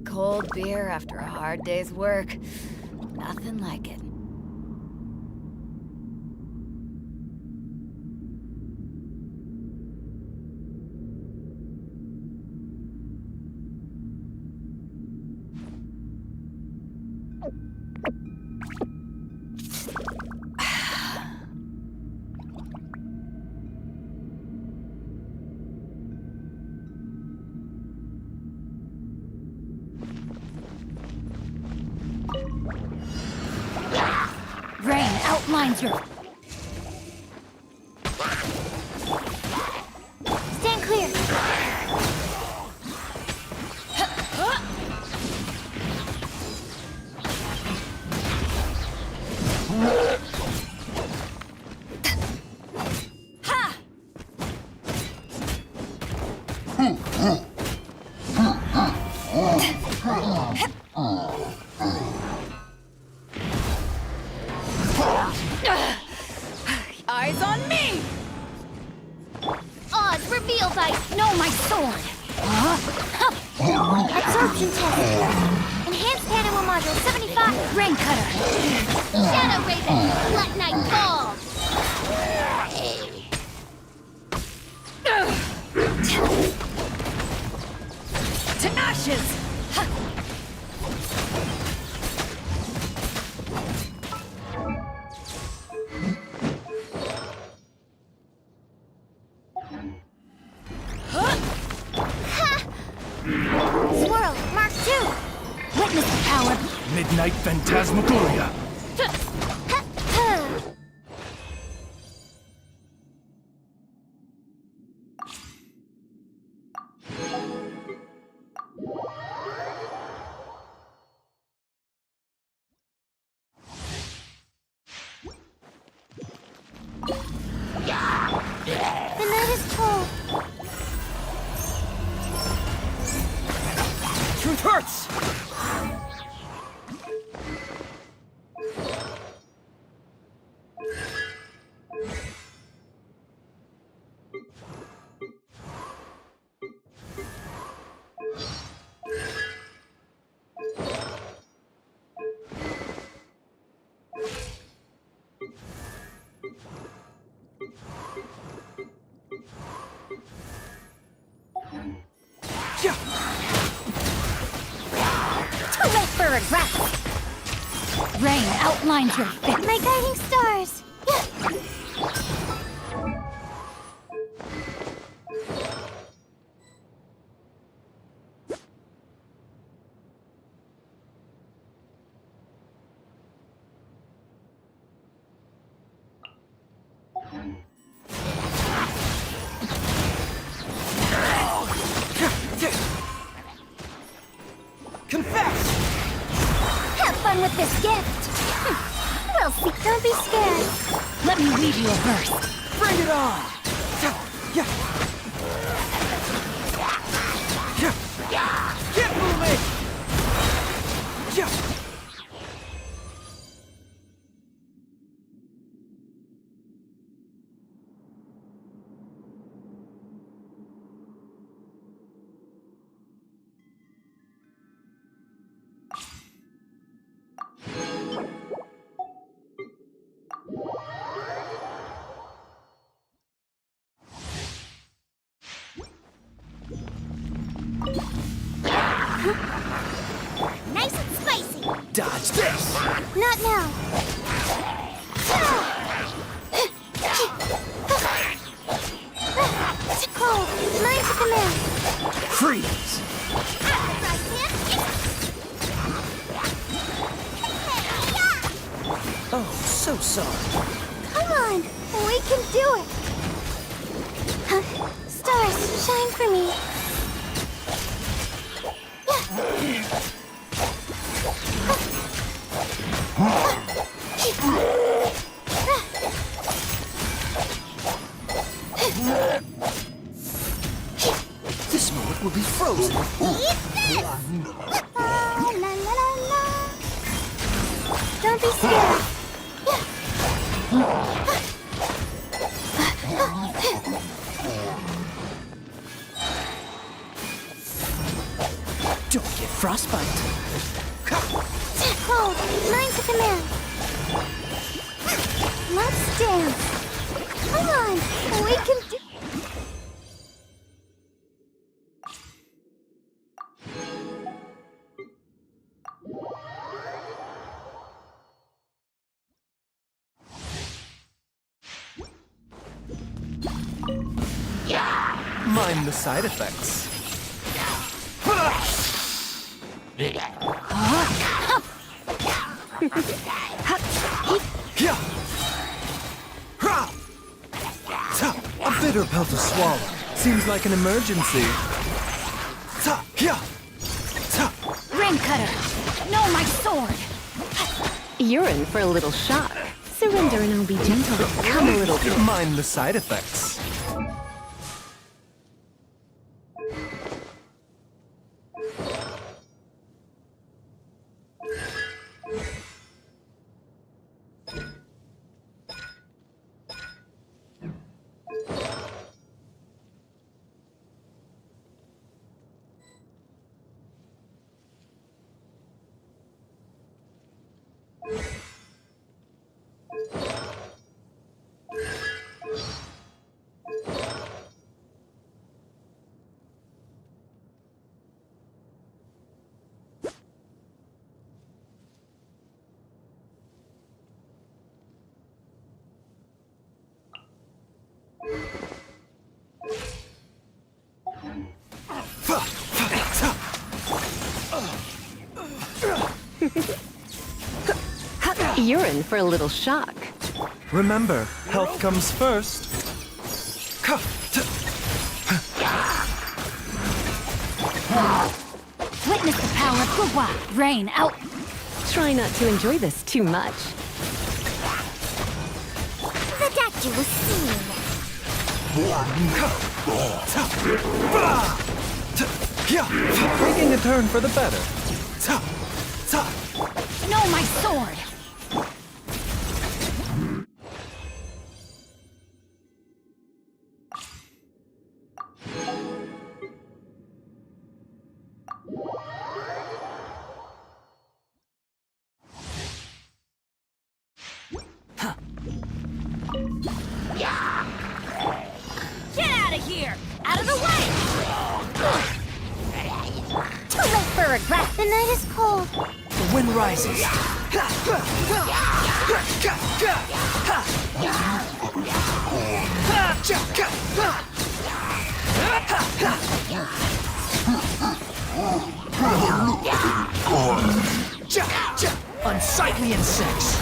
Cold beer after a hard day's work. Nothing like it. Rain outlines your... Stand clear! Eyes on me! Oz revealed I know my sword! Absorption test! Enhanced animal module 75! Rain cutter! Shadow Raven! Let night fall! To ashes! Swirl! Mark 2! Witness the power! Midnight Phantasmagoria. The night is cold. Truth hurts! Yeah. Too late for regret! Rain outlines your fate. My guiding stars! Confess! Have fun with this gift! We'll see. Don't be scared. Let me read you a verse. Bring it on! Yeah. Yeah. Get moving! Yeah. Nice and spicy. Dodge this! Not now. Cold. Mine to command. Freeze! Oh, so sorry. Come on. We can do it. Stars, shine for me. This moment will be frozen. La, la, la, la. Don't be scared. Frostbite. Cold, mine's a command. Let's dance. Come on, we can do... Mind the side effects. A bitter pill to swallow. Seems like an emergency. Rain cutter! No, my sword! You're in for a little shock. Surrender and I'll be gentle. Come a little bit. Mind the side effects. You're in for a little shock. Remember, health comes first. Witness the power of Guwa! Rain out! Try not to enjoy this too much. The doctor will see you. Taking a turn for the better. No, my sword! Get out of here! Out of the way! Too late for regret. The night is cold. The wind rises. Unsightly insects.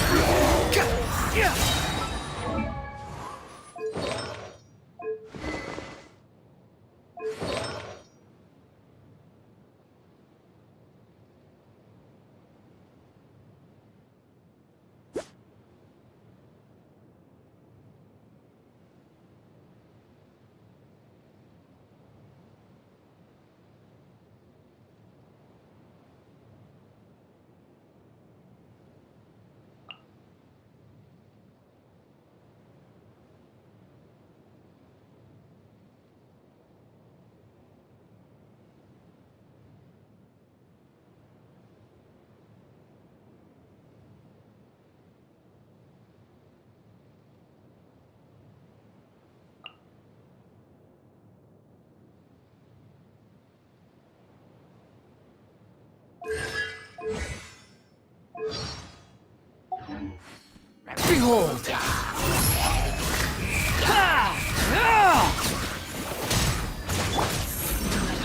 Behold!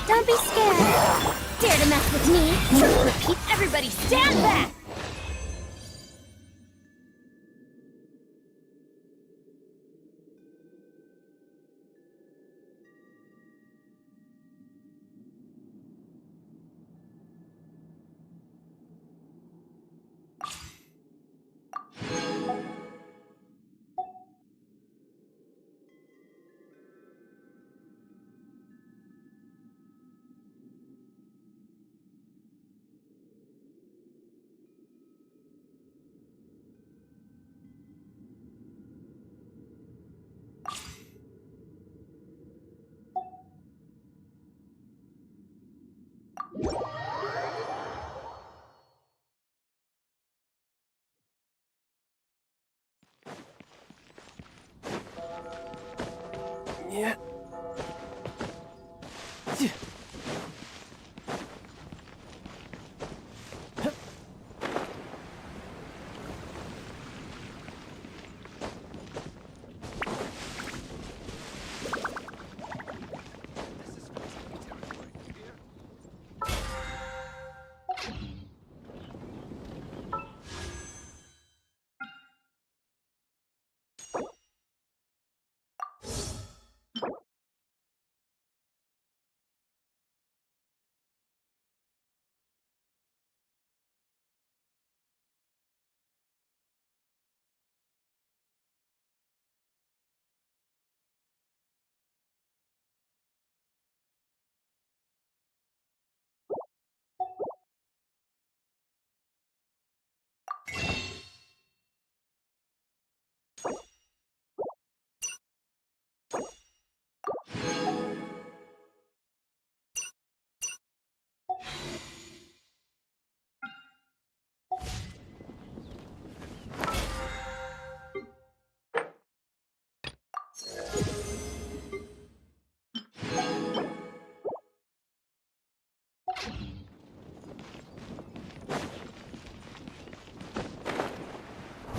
Don't be scared. Dare to mess with me? Repeat. Everybody stand back! Yeah.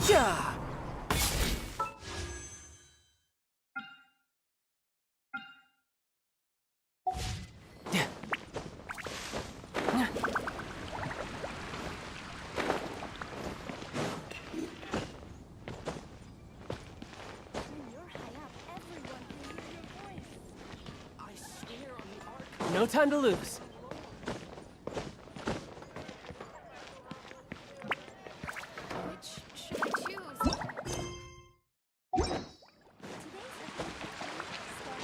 Yeah. No time to lose. Which should I choose?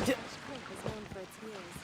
D- Creek is known for its views.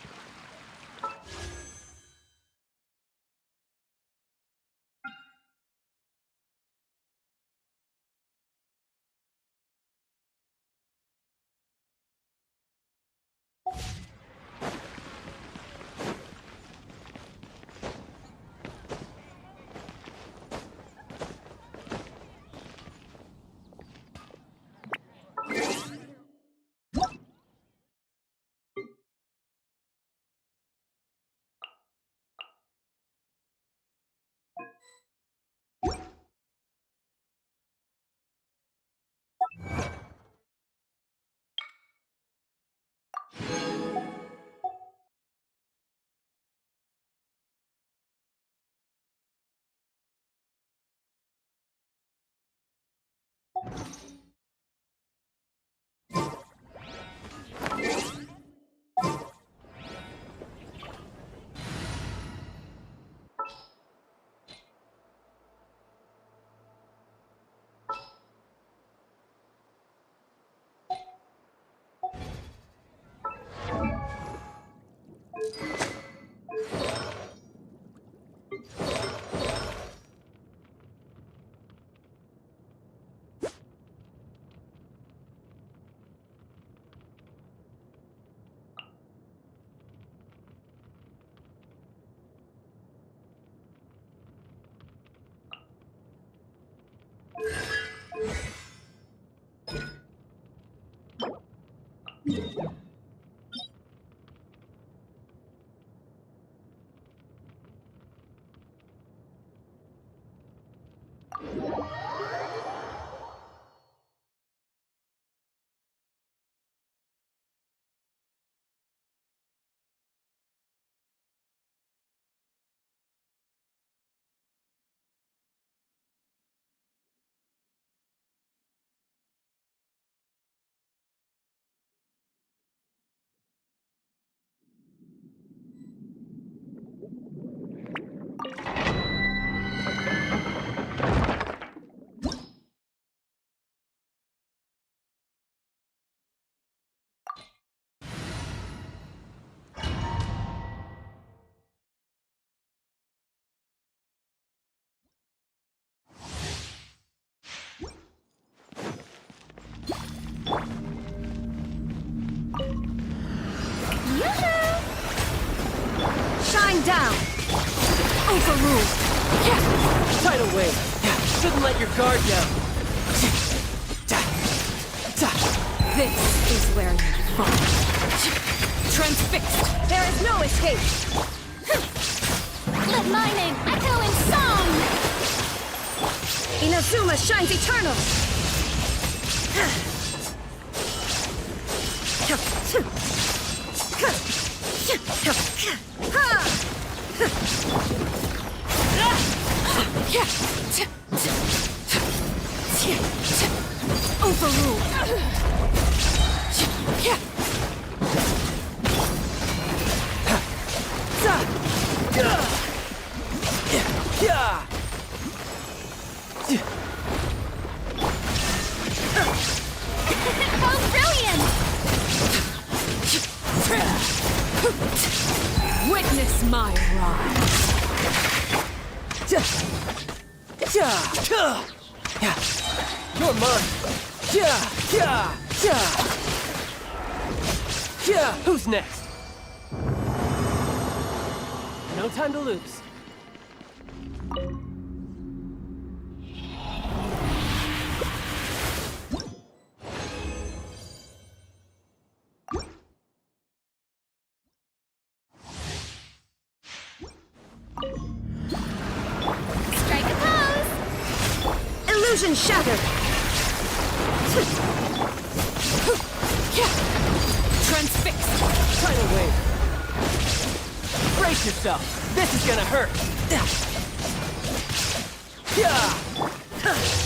Shine down! Overruled! Tidal wave. Shouldn't let your guard down. This is where you fall. Transfixed! There is no escape! Let my name echo in song! Inazuma shines eternal! Overruled! Oh, brilliant! Witness my rise! You're mine. Who's next? No time to lose. Strike a pose! Illusion shattered! Transfixed! Tidal wave. Brace yourself. This is gonna hurt.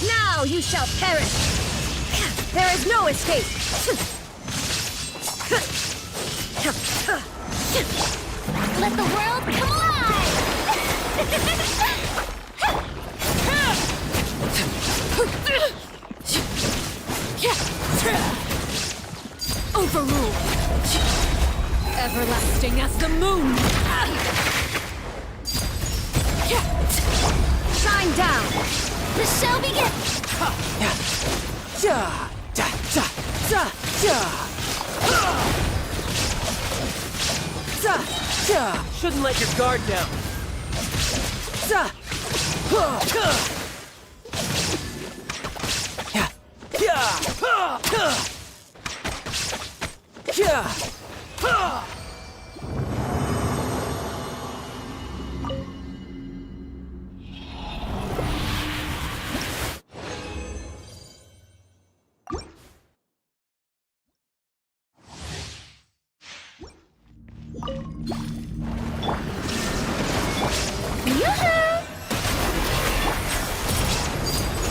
Now you shall perish! There is no escape! Let the world come alive! Overruled! Everlasting as the moon! Shine down! The show begins! Shouldn't let your guard down.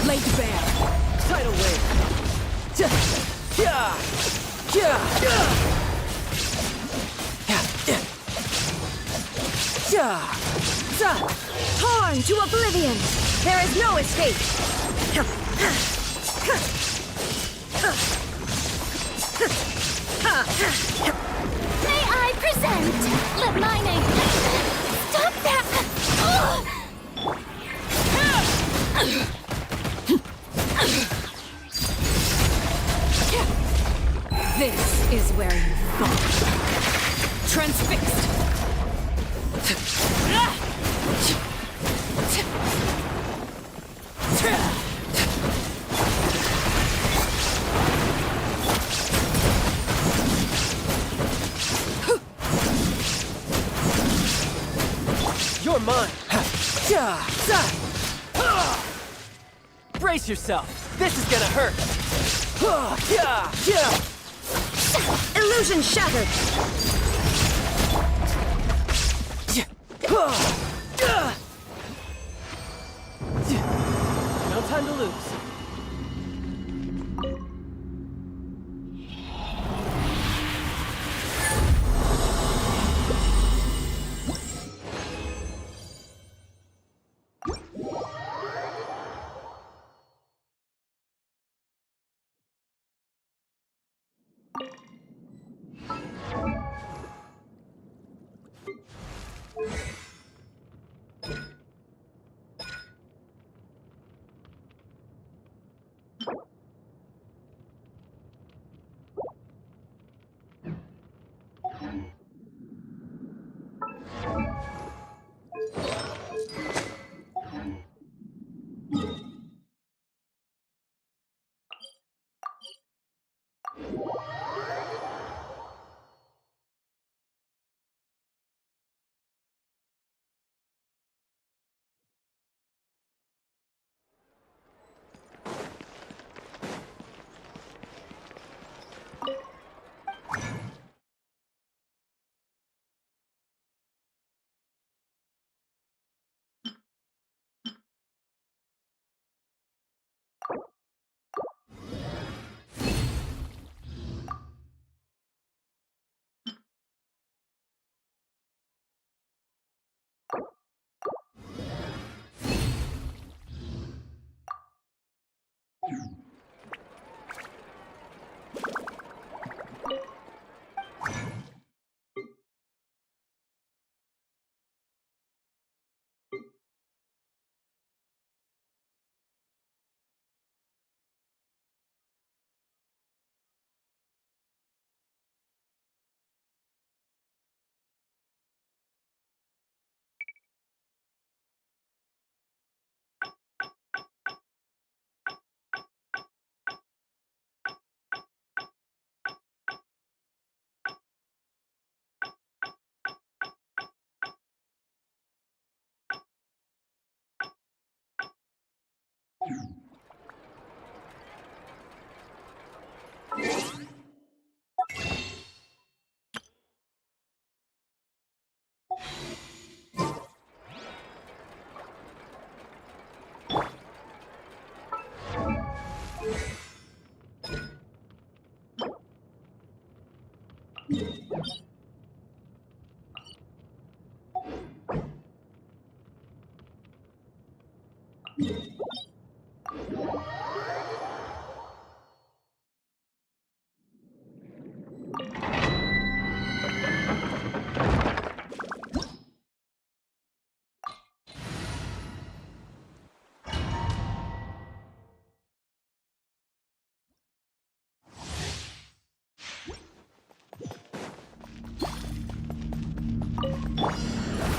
Laid bare! Tidal wave. Torn to oblivion! There is no escape! May I present? Let my name... Stop that! This is where you fall. Transfixed! You're mine. Brace yourself. This is gonna hurt. Illusion shattered! No time to lose.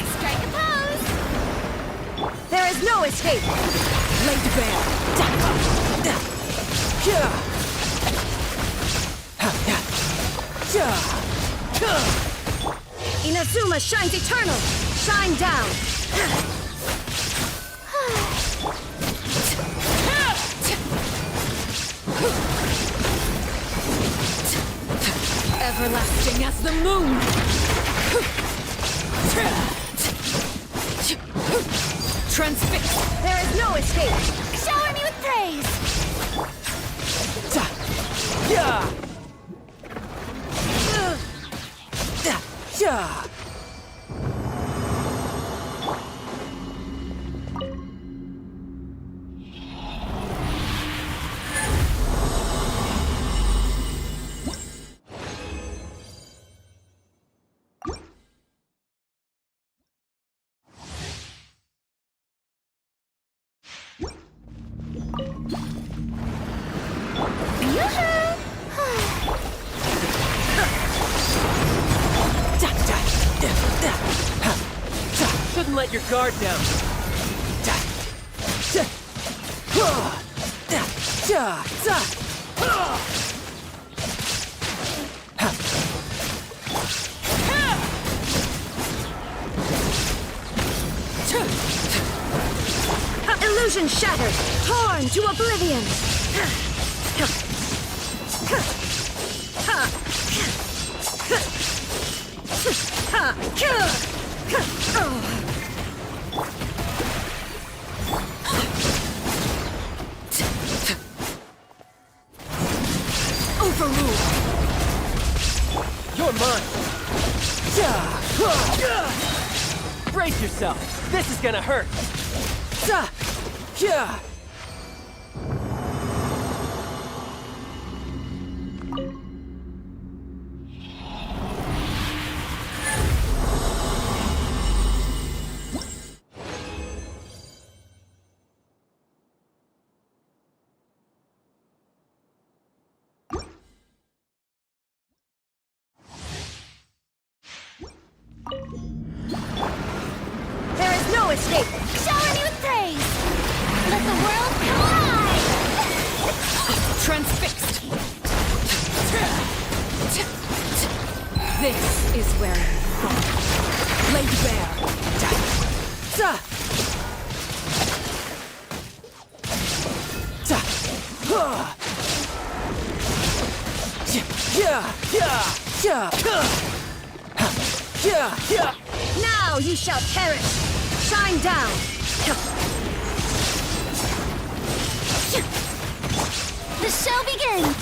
Strike a pose! There is no escape! Laid bare! Inazuma shines eternal! Shine down! Everlasting as the moon! Transfix! There is no escape! Shower me with praise! Shouldn't let your guard down. Illusion shattered! Torn to oblivion! Overruled! You're mine. Brace yourself. This is gonna hurt. There is no escape! Shower me with praise! Let the world collide! Transfixed! This is where you fall. Laid bare! Now you shall perish! Shine down! The show begins!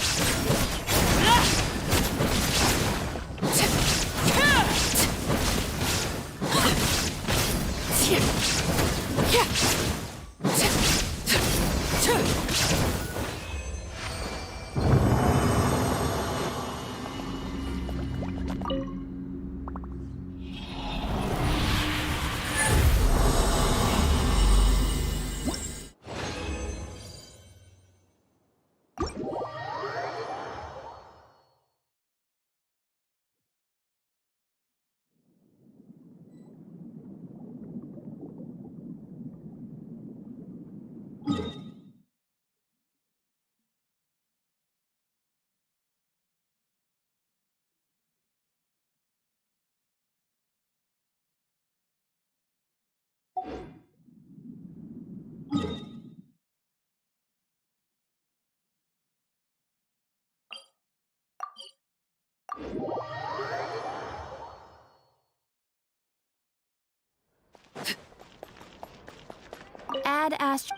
Ad Astra.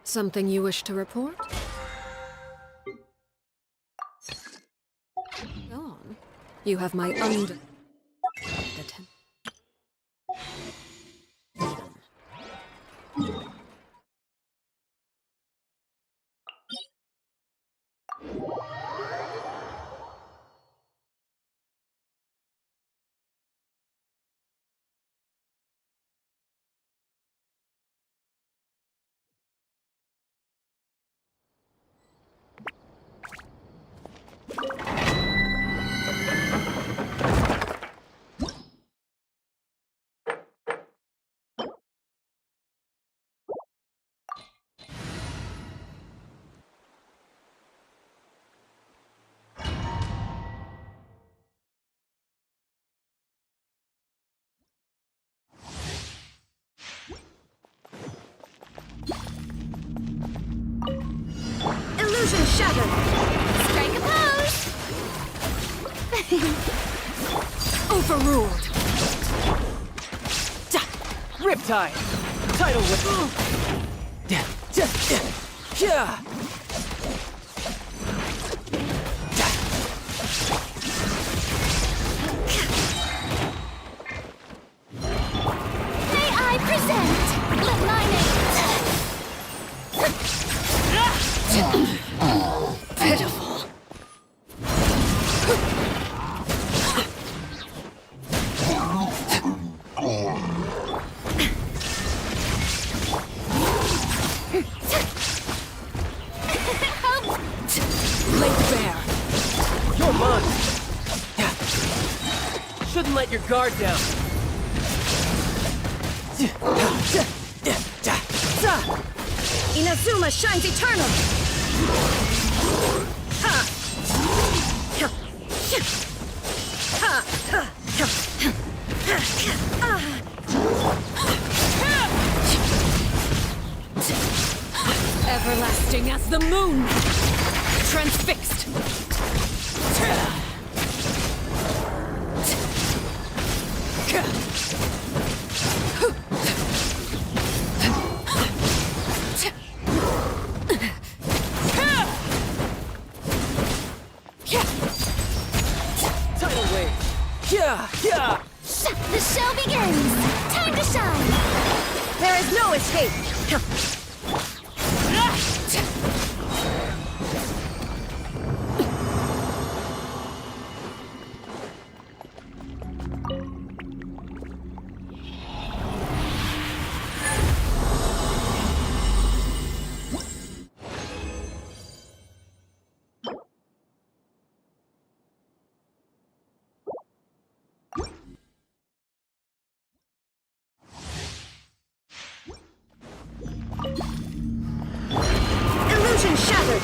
Something you wish to report? Go on. You have my attention. Illusion shattered! Strike a pose! Overruled! Riptide! Tidal whip! Yeah! May I present? Let mine Pitiful! Laid bare! You're mine! Shouldn't let your guard down. Inazuma shines eternal! Everlasting as the moon! Transfixed! Tidal wave! Yeah! The show begins! Time to shine! There is no escape! Illusion shattered!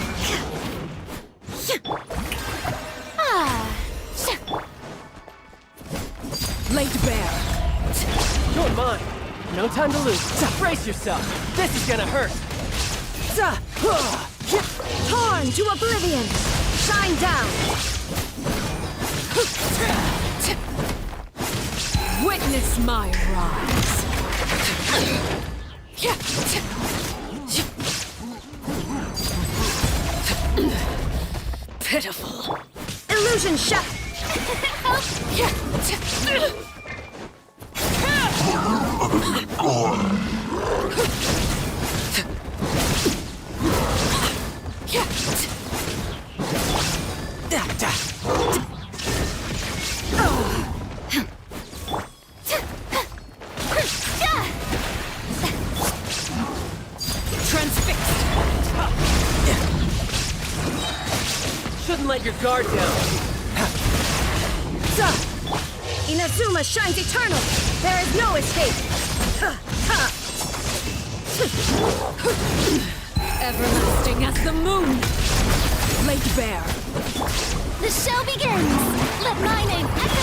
Laid bare! You're mine! No time to lose! Brace yourself! This is gonna hurt! Torn to oblivion! Shine down! Witness my rise! Pitiful! Illusion shot! Transfixed! Shouldn't let your guard down. Inazuma shines eternal! There is no escape! Everlasting as the moon! Laid bare! The show begins! Let my name echo!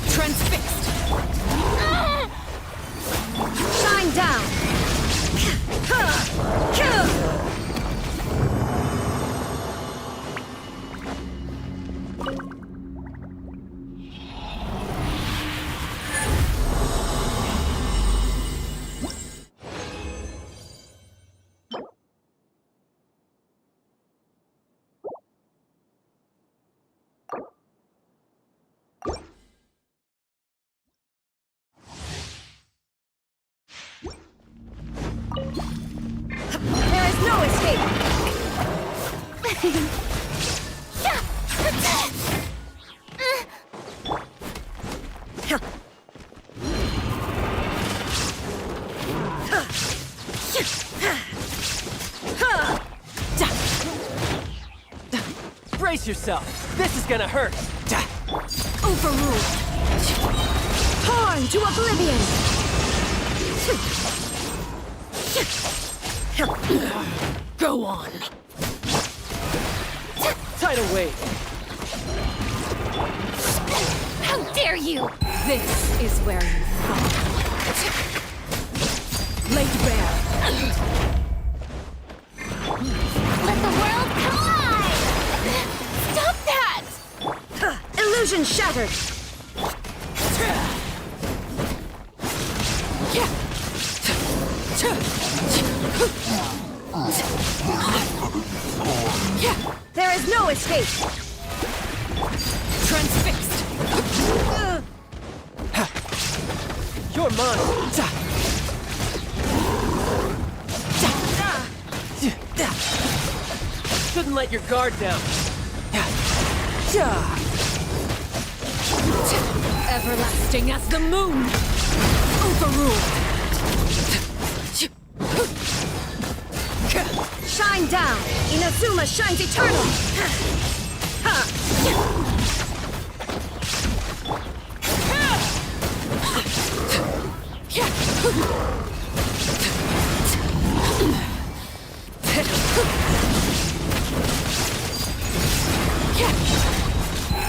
Transfixed! Shine down! There is no escape! Brace yourself. This is gonna hurt. Overruled! Torn to oblivion! Go on. Tidal wave. How dare you! This is where you fall. Laid bare! Let the world collide! Stop that! Illusion shattered! There is no escape! Transfixed! You're mine. Shouldn't let your guard down. Everlasting as the moon! Overruled! Shine down! Inazuma shines eternal!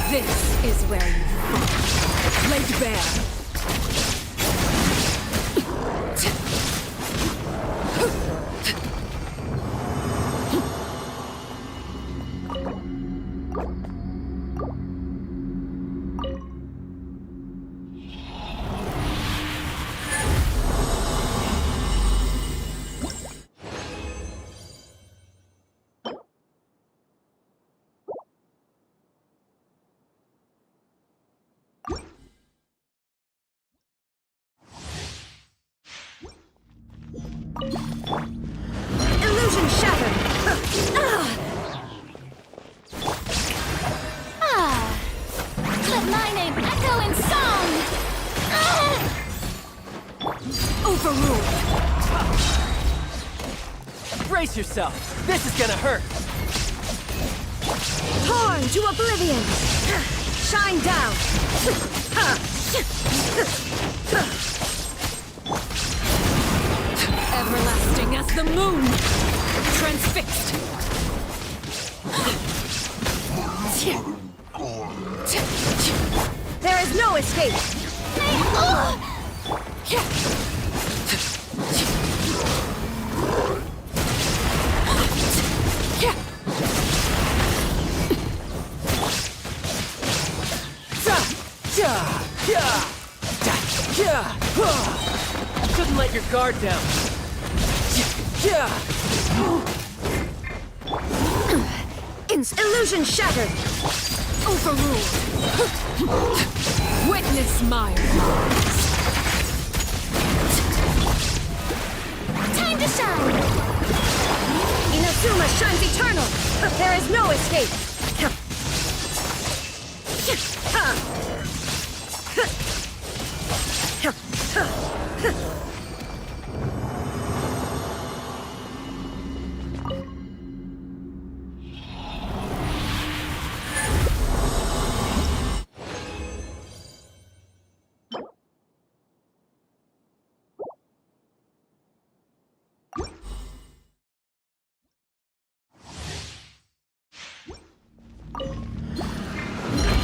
This is where you fall. Laid bare. Illusion shattered! Let my name echo in song! Overruled! Brace yourself. This is gonna hurt. Torn to oblivion! Shine down! Everlasting as the moon! Transfixed! There is no escape! Shouldn't let your guard down. Illusion shattered! Overruled! Witness my rise! Time to shine! Inazuma shines eternal! There is no escape!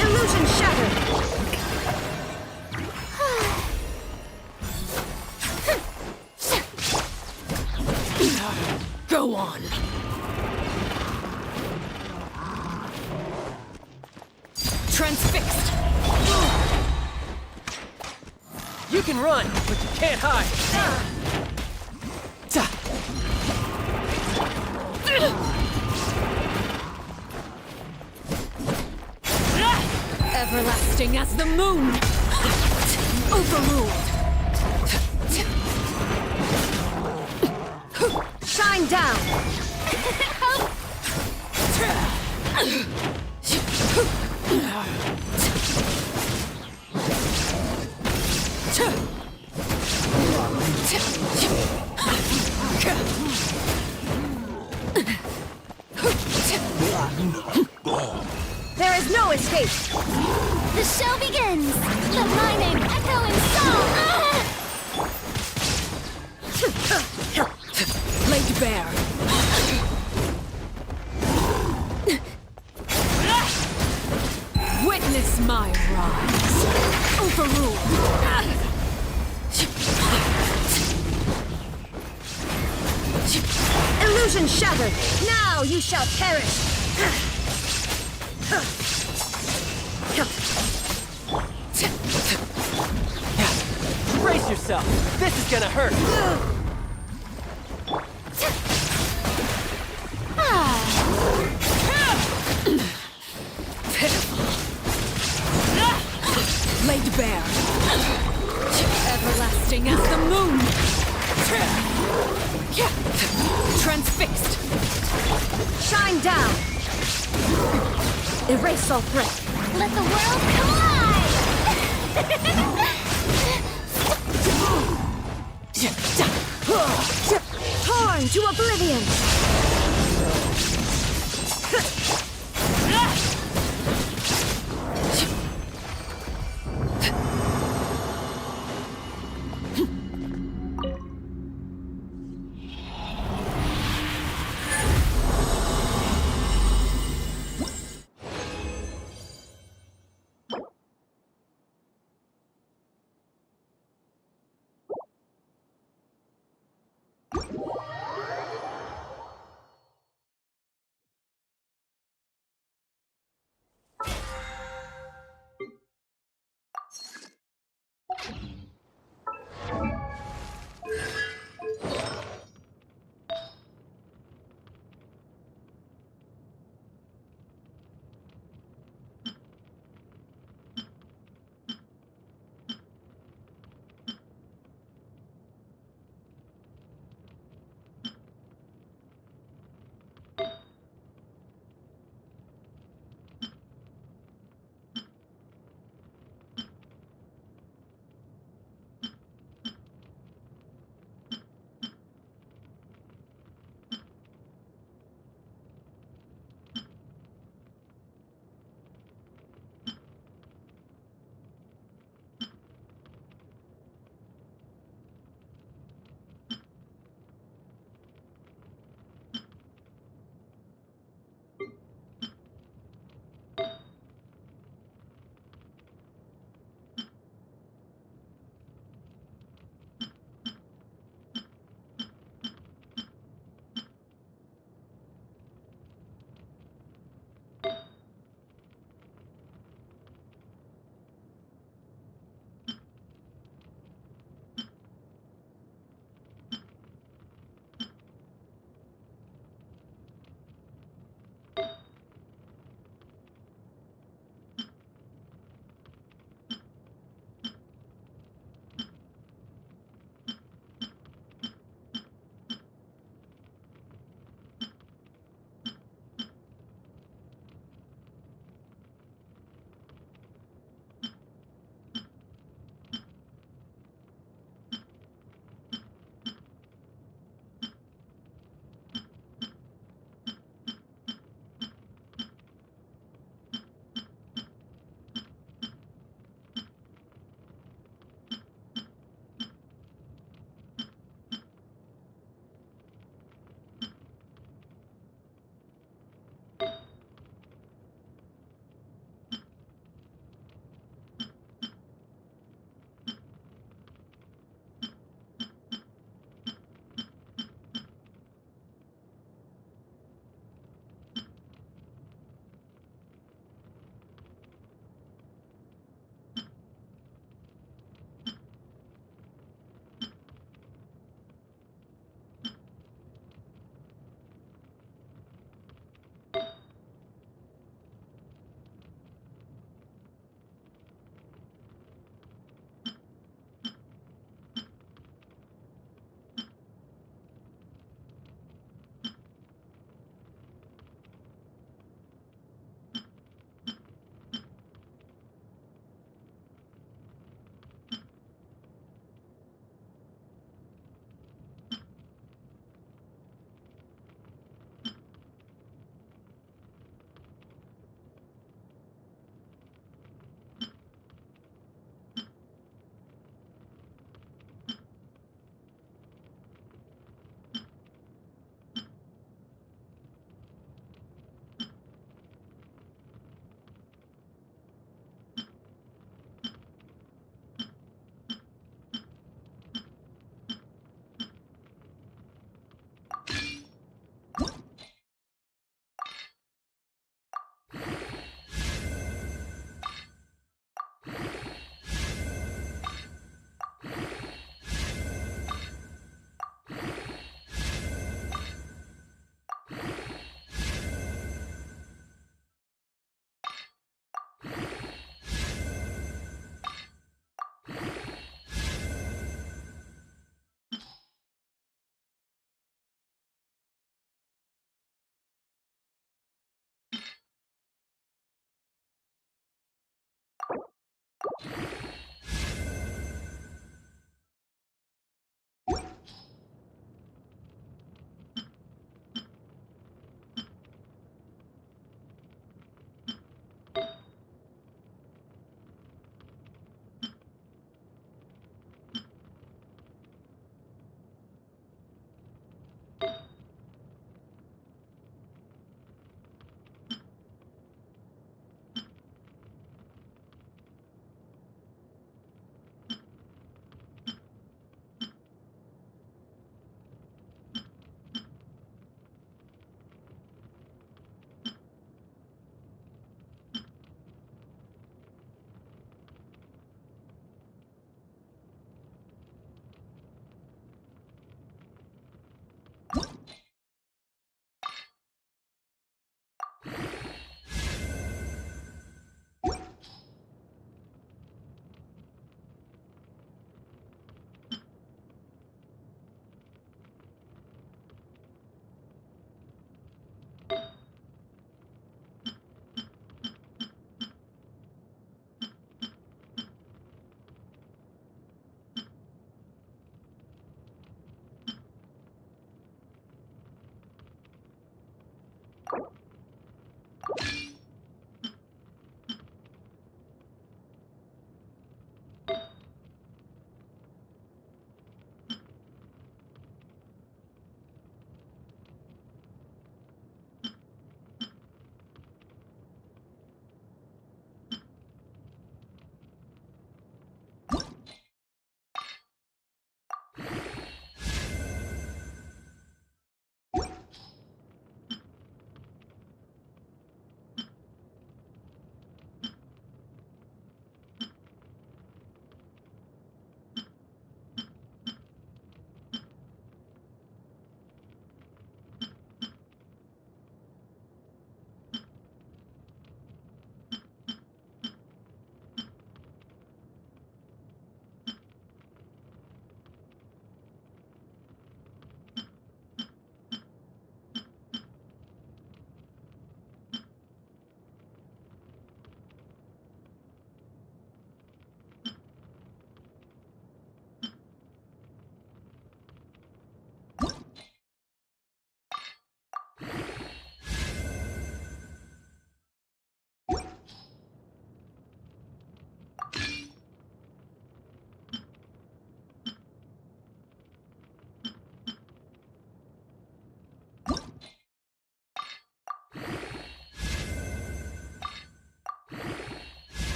Illusion shattered! Go on! Transfixed! You can run, but you can't hide. Everlasting as the moon! Overruled! Shine down! There is no escape! The show begins! The mining echoing song! Laid bare! Witness my rise! Overruled! Illusion shattered! Now you shall perish! Brace yourself. This is gonna hurt. Laid bare! Everlasting as the moon! Transfixed! Shine down! Erase all threat! Let the world collide! Torn to oblivion!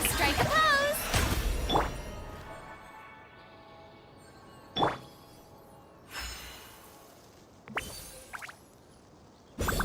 Strike a pose!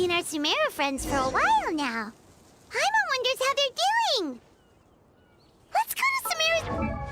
seen our Sumeru friends for a while now. Paimon wonders how they're doing. Let's go to Sumeru's...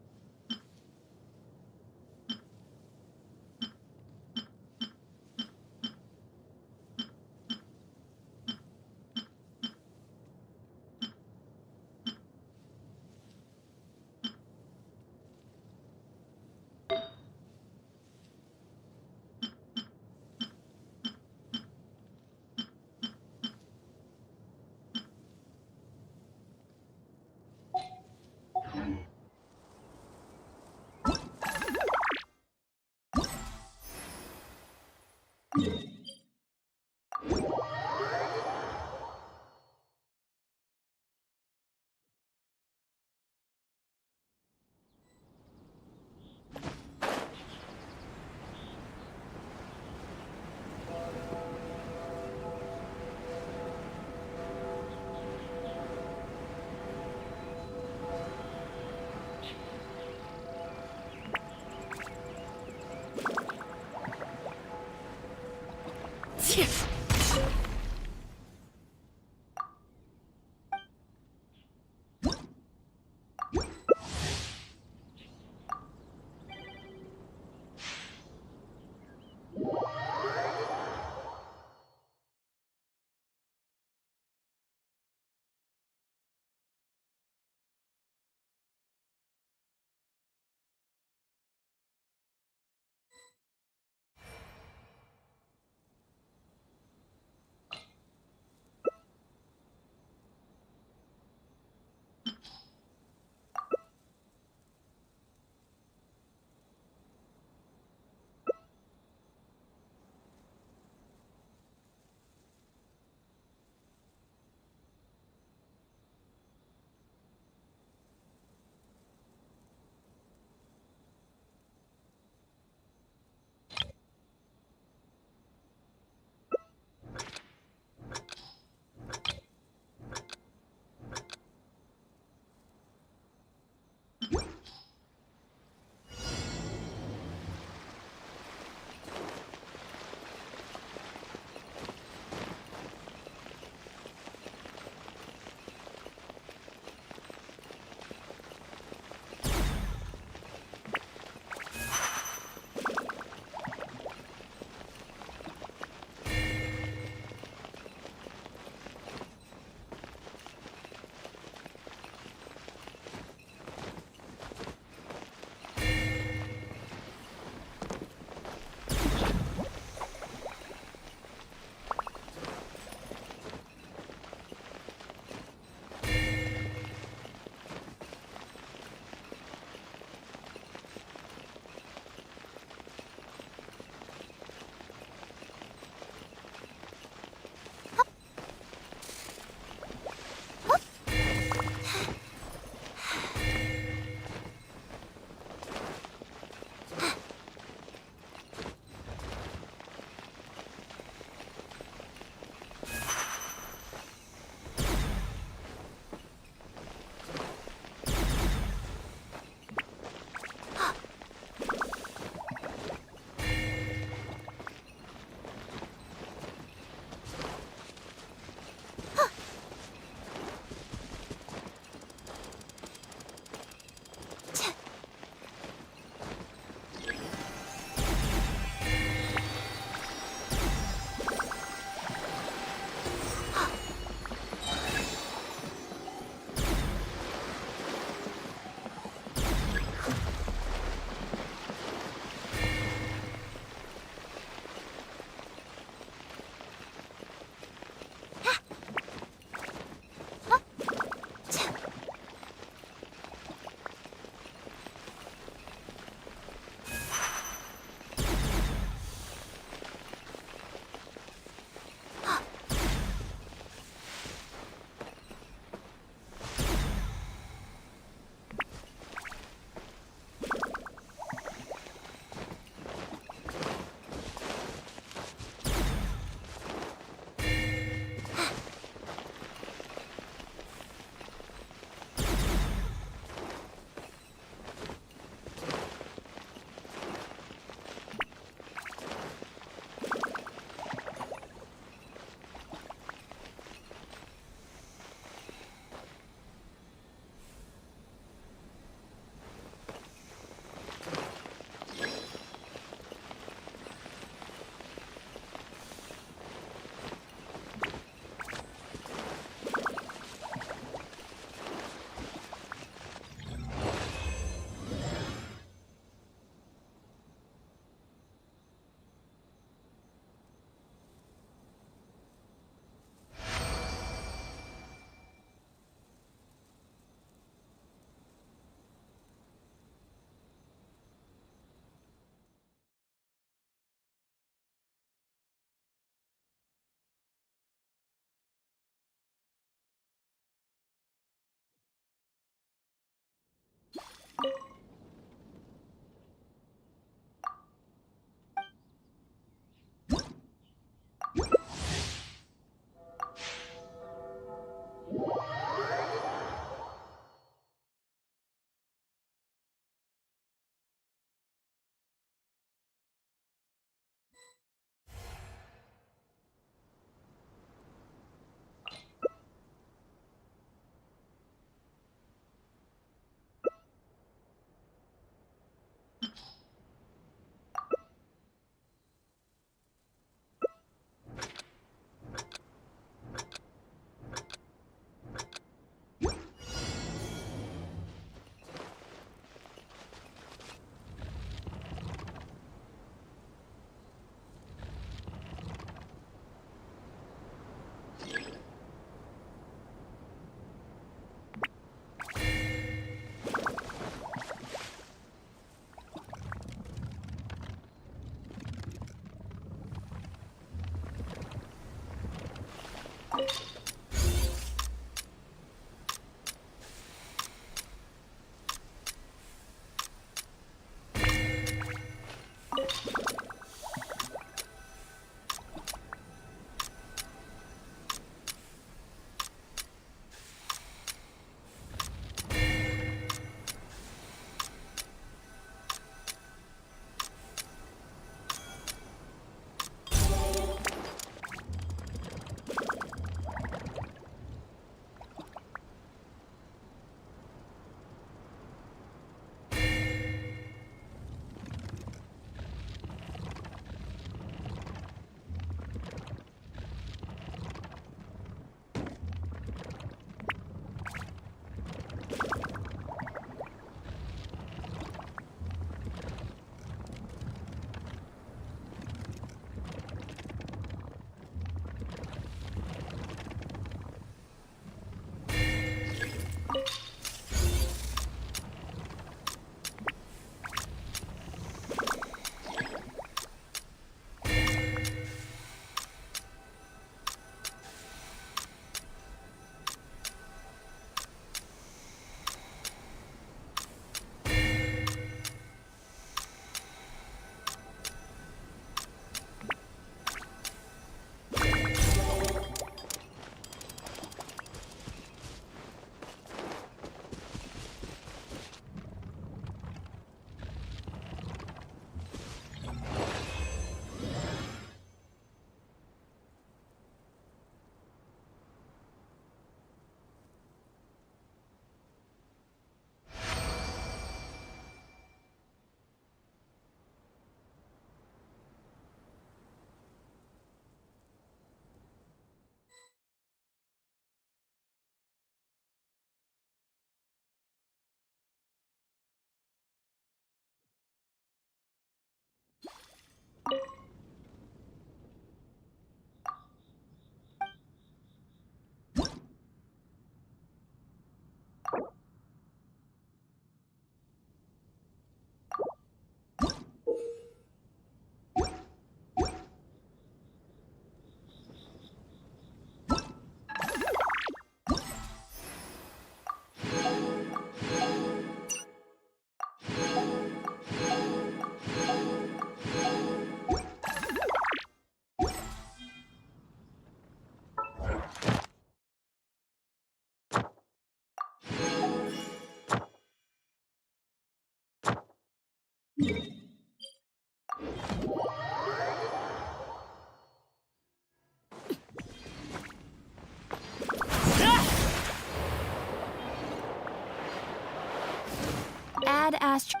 Ad Astra.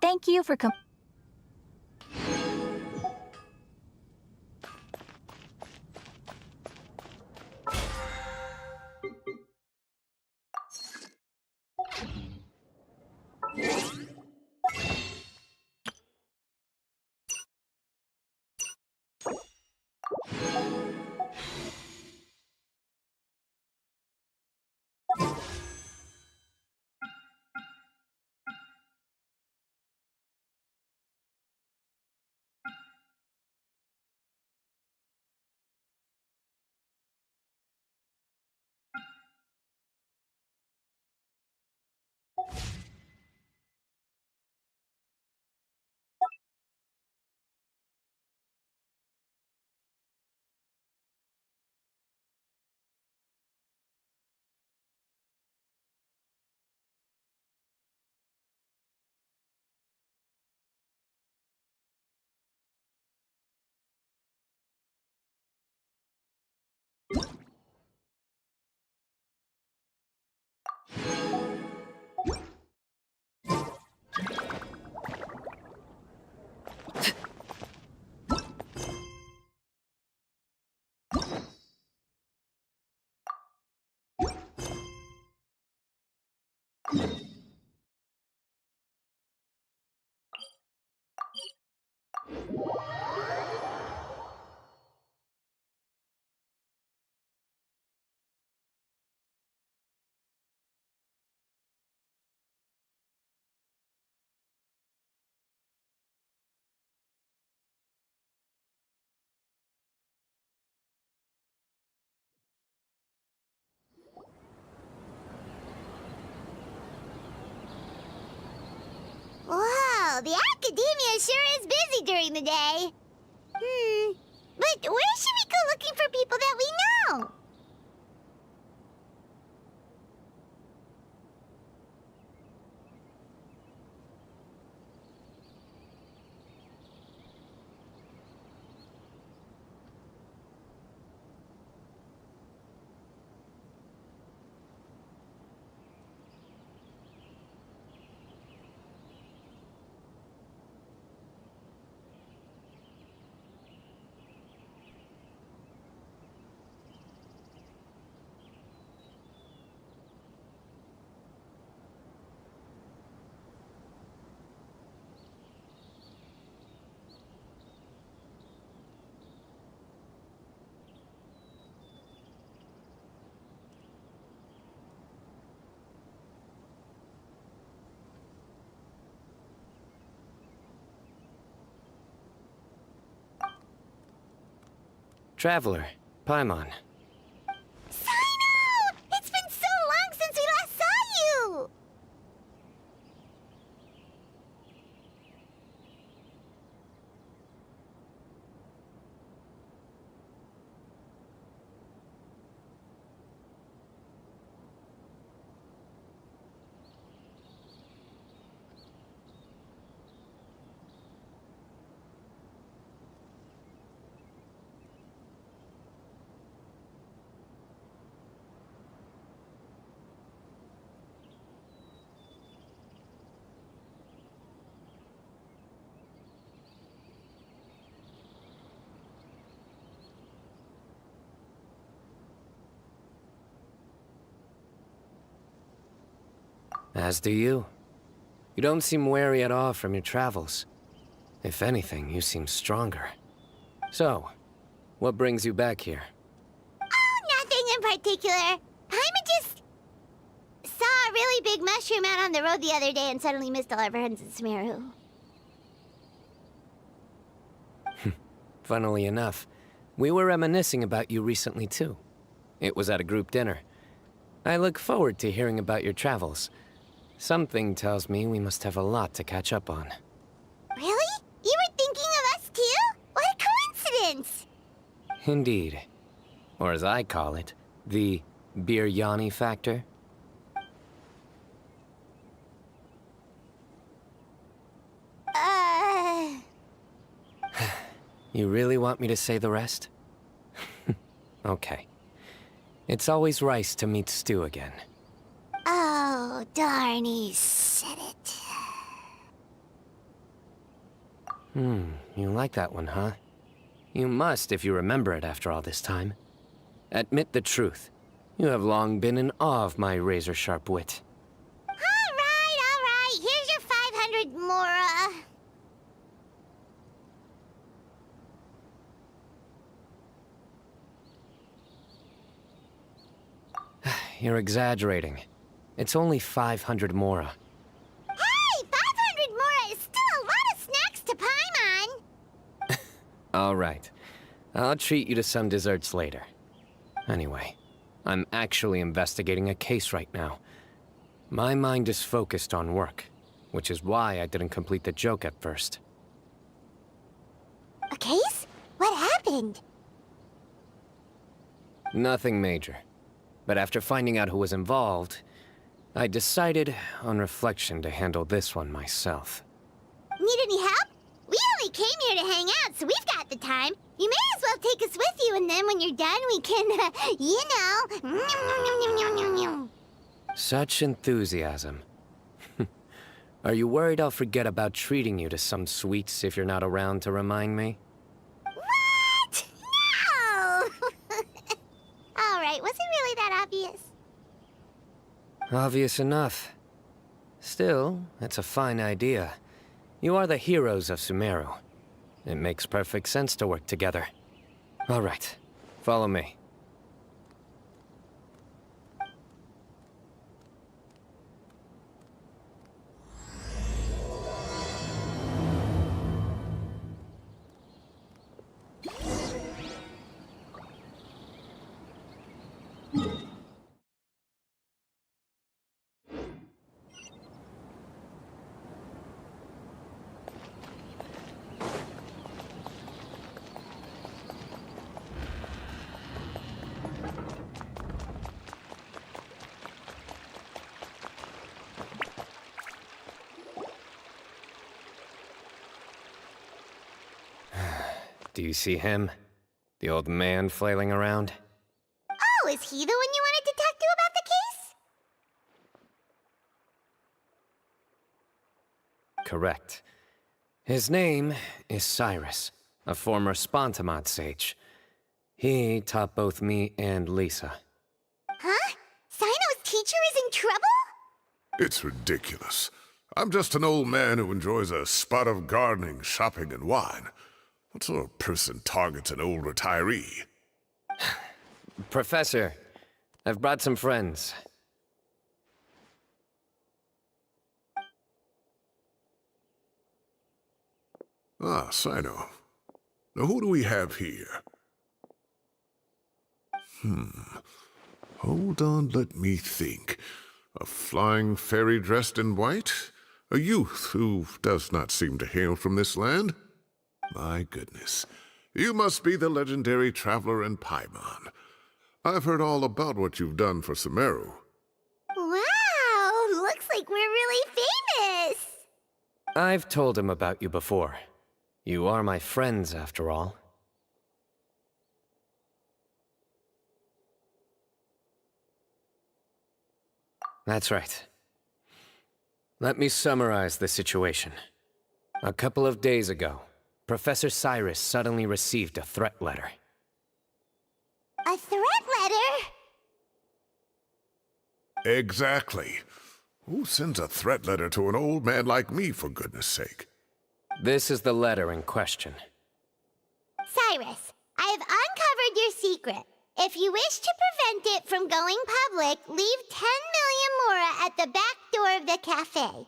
Thank you for the academia sure is busy during the day. But where should we go looking for people that we know? Traveler, Paimon. Sino! It's been so long since we last saw you! As do you. You don't seem weary at all from your travels. If anything, you seem stronger. So, what brings you back here? Oh, nothing in particular. Paimon just saw a really big mushroom out on the road the other day and suddenly missed all our friends in Sumeru. Funnily enough, we were reminiscing about you recently too. It was at a group dinner. I look forward to hearing about your travels. Something tells me we must have a lot to catch up on. Really? You were thinking of us too? What a coincidence! Indeed. Or as I call it, the Biryani factor. You really want me to say the rest? Okay. It's always rice to meet stew again. Oh, darn, he said it. You like that one, huh? You must if you remember it after all this time. Admit the truth. You have long been in awe of my razor-sharp wit. All right. Here's your 500 Mora. You're exaggerating. It's only 500 Mora. Hey, 500 Mora is still a lot of snacks to Paimon. All right. I'll treat you to some desserts later. Anyway, I'm actually investigating a case right now. My mind is focused on work, which is why I didn't complete the joke at first. A case? What happened? Nothing major. But after finding out who was involved, I decided, on reflection, to handle this one myself. Need any help? We only came here to hang out, so we've got the time. You may as well take us with you, and then when you're done, we can, you know... Such enthusiasm. Are you worried I'll forget about treating you to some sweets if you're not around to remind me? What? No! All right, was it really that obvious? Obvious enough. Still, it's a fine idea. You are the heroes of Sumeru. It makes perfect sense to work together. All right, follow me. Do you see him? The old man flailing around? Oh, is he the one you wanted to talk to about the case? Correct. His name is Cyrus, a former Spontamod sage. He taught both me and Lisa. Huh? Sino's teacher is in trouble? It's ridiculous. I'm just an old man who enjoys a spot of gardening, shopping, and wine. What sort of person targets an old retiree? Professor, I've brought some friends. Ah, Sino. Now who do we have here? Hold on, let me think. A flying fairy dressed in white? A youth who does not seem to hail from this land? My goodness. You must be the legendary traveler in Paimon. I've heard all about what you've done for Sumeru. Wow, looks like we're really famous. I've told him about you before. You are my friends, after all. That's right. Let me summarize the situation. A couple of days ago, Professor Cyrus suddenly received a threat letter. A threat letter? Exactly. Who sends a threat letter to an old man like me, for goodness sake? This is the letter in question. Cyrus, I have uncovered your secret. If you wish to prevent it from going public, leave 10 million mora at the back door of the cafe.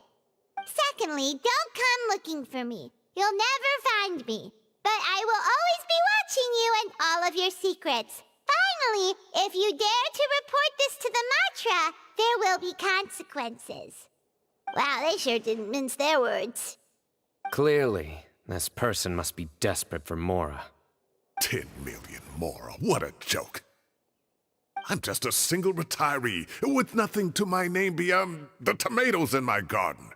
Secondly, don't come looking for me. You'll never find me. But I will always be watching you and all of your secrets. Finally, if you dare to report this to the Matra, there will be consequences. Wow, they sure didn't mince their words. Clearly, this person must be desperate for Mora. 10 million mora, what a joke. I'm just a single retiree with nothing to my name beyond the tomatoes in my garden.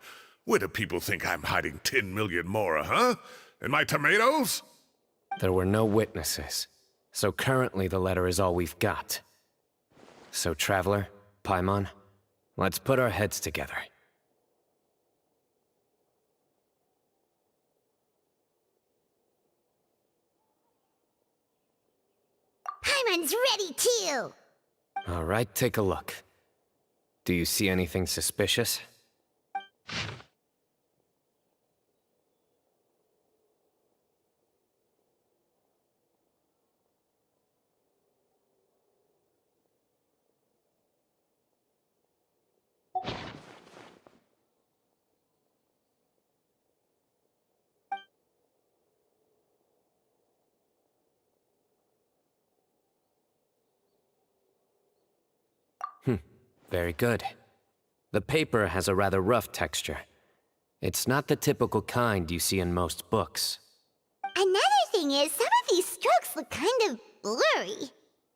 Where do people think I'm hiding 10 million mora, huh? In my tomatoes? There were no witnesses, so currently the letter is all we've got. So, Traveler, Paimon, let's put our heads together. Paimon's ready too! All right, take a look. Do you see anything suspicious? Very good. The paper has a rather rough texture. It's not the typical kind you see in most books. Another thing is, some of these strokes look kind of blurry.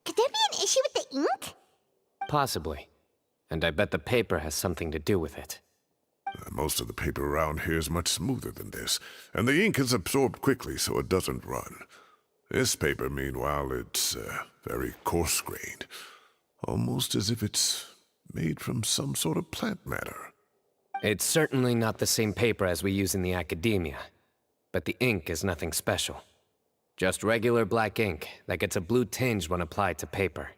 Could there be an issue with the ink? Possibly. And I bet the paper has something to do with it. Most of the paper around here is much smoother than this, and the ink is absorbed quickly so it doesn't run. This paper, meanwhile, it's very coarse-grained. Almost as if it's made from some sort of plant matter. It's certainly not the same paper as we use in the academia, but the ink is nothing special. Just regular black ink that gets a blue tinge when applied to paper.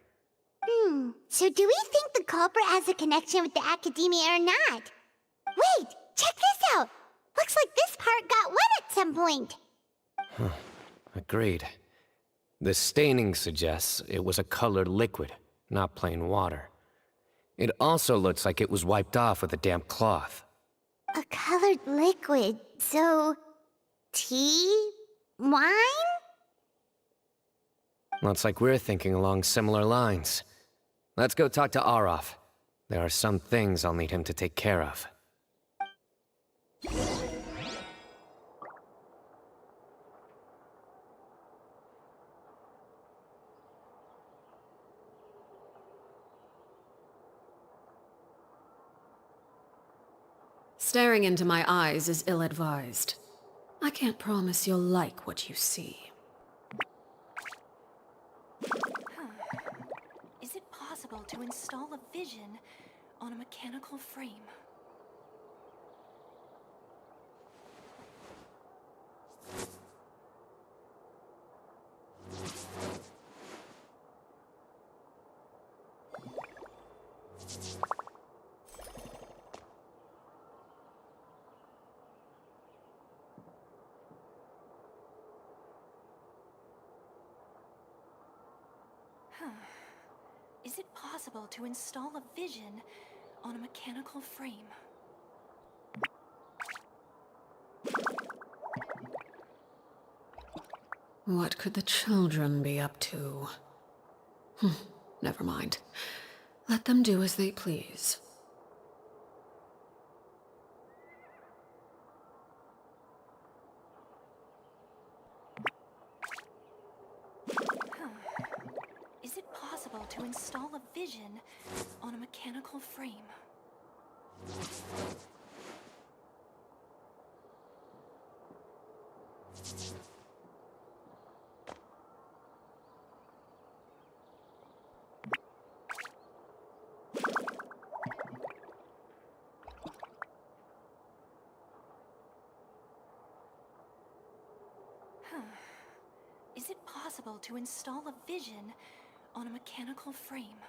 So do we think the culprit has a connection with the academia or not? Wait, check this out! Looks like this part got wet at some point. Agreed. The staining suggests it was a colored liquid, not plain water. It also looks like it was wiped off with a damp cloth. A colored liquid, so... tea? Wine? Looks like we're thinking along similar lines. Let's go talk to Arof. There are some things I'll need him to take care of. Staring into my eyes is ill-advised. I can't promise you'll like what you see. to install a vision on a mechanical frame? Is it possible to install a vision on a mechanical frame? What could the children be up to? Never mind. Let them do as they please. Is it possible to install a vision on a mechanical frame? Is it possible to install a vision on a mechanical frame?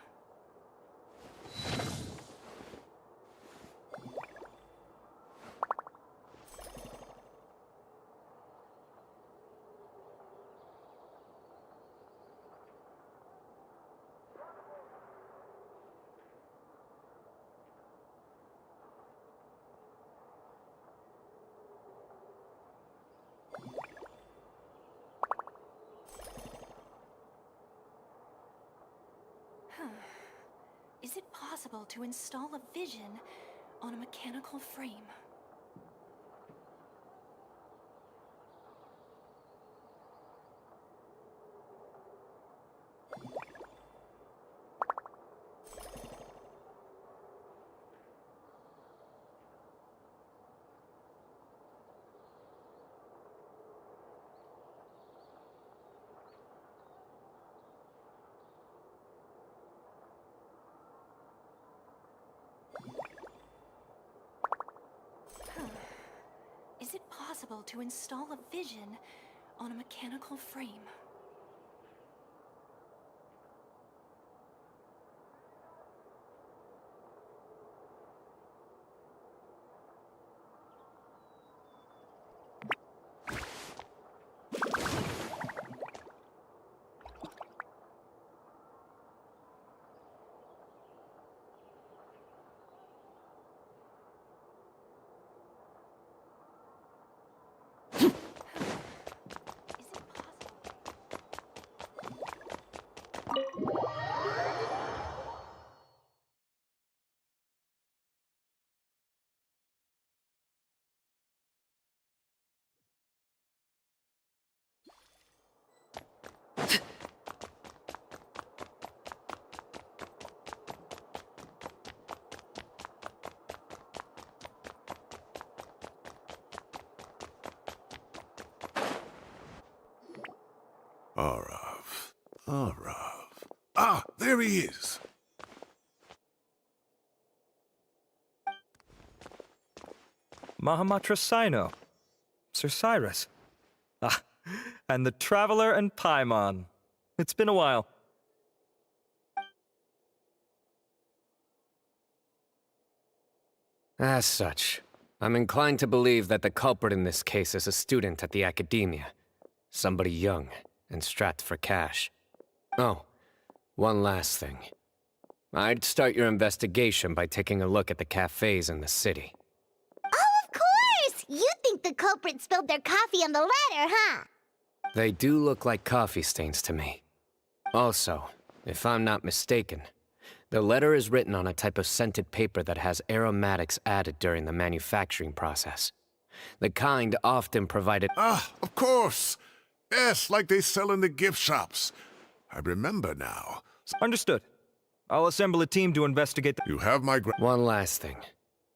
Is it possible to install a vision on a mechanical frame? Is it possible to install a vision on a mechanical frame? Arav. Arav. Ah, there he is. Mahamatra Sino. Sir Cyrus. Ah, and the Traveler and Paimon. It's been a while. As such, I'm inclined to believe that the culprit in this case is a student at the Academia. Somebody young and strapped for cash. Oh, one last thing. I'd start your investigation by taking a look at the cafes in the city. Oh, of course! You think the culprit spilled their coffee on the ladder, huh? They do look like coffee stains to me. Also, if I'm not mistaken, the letter is written on a type of scented paper that has aromatics added during the manufacturing process. The kind often provided— Ah, of course! Yes, like they sell in the gift shops. I remember now. Understood. I'll assemble a team to investigate the— You have my One last thing.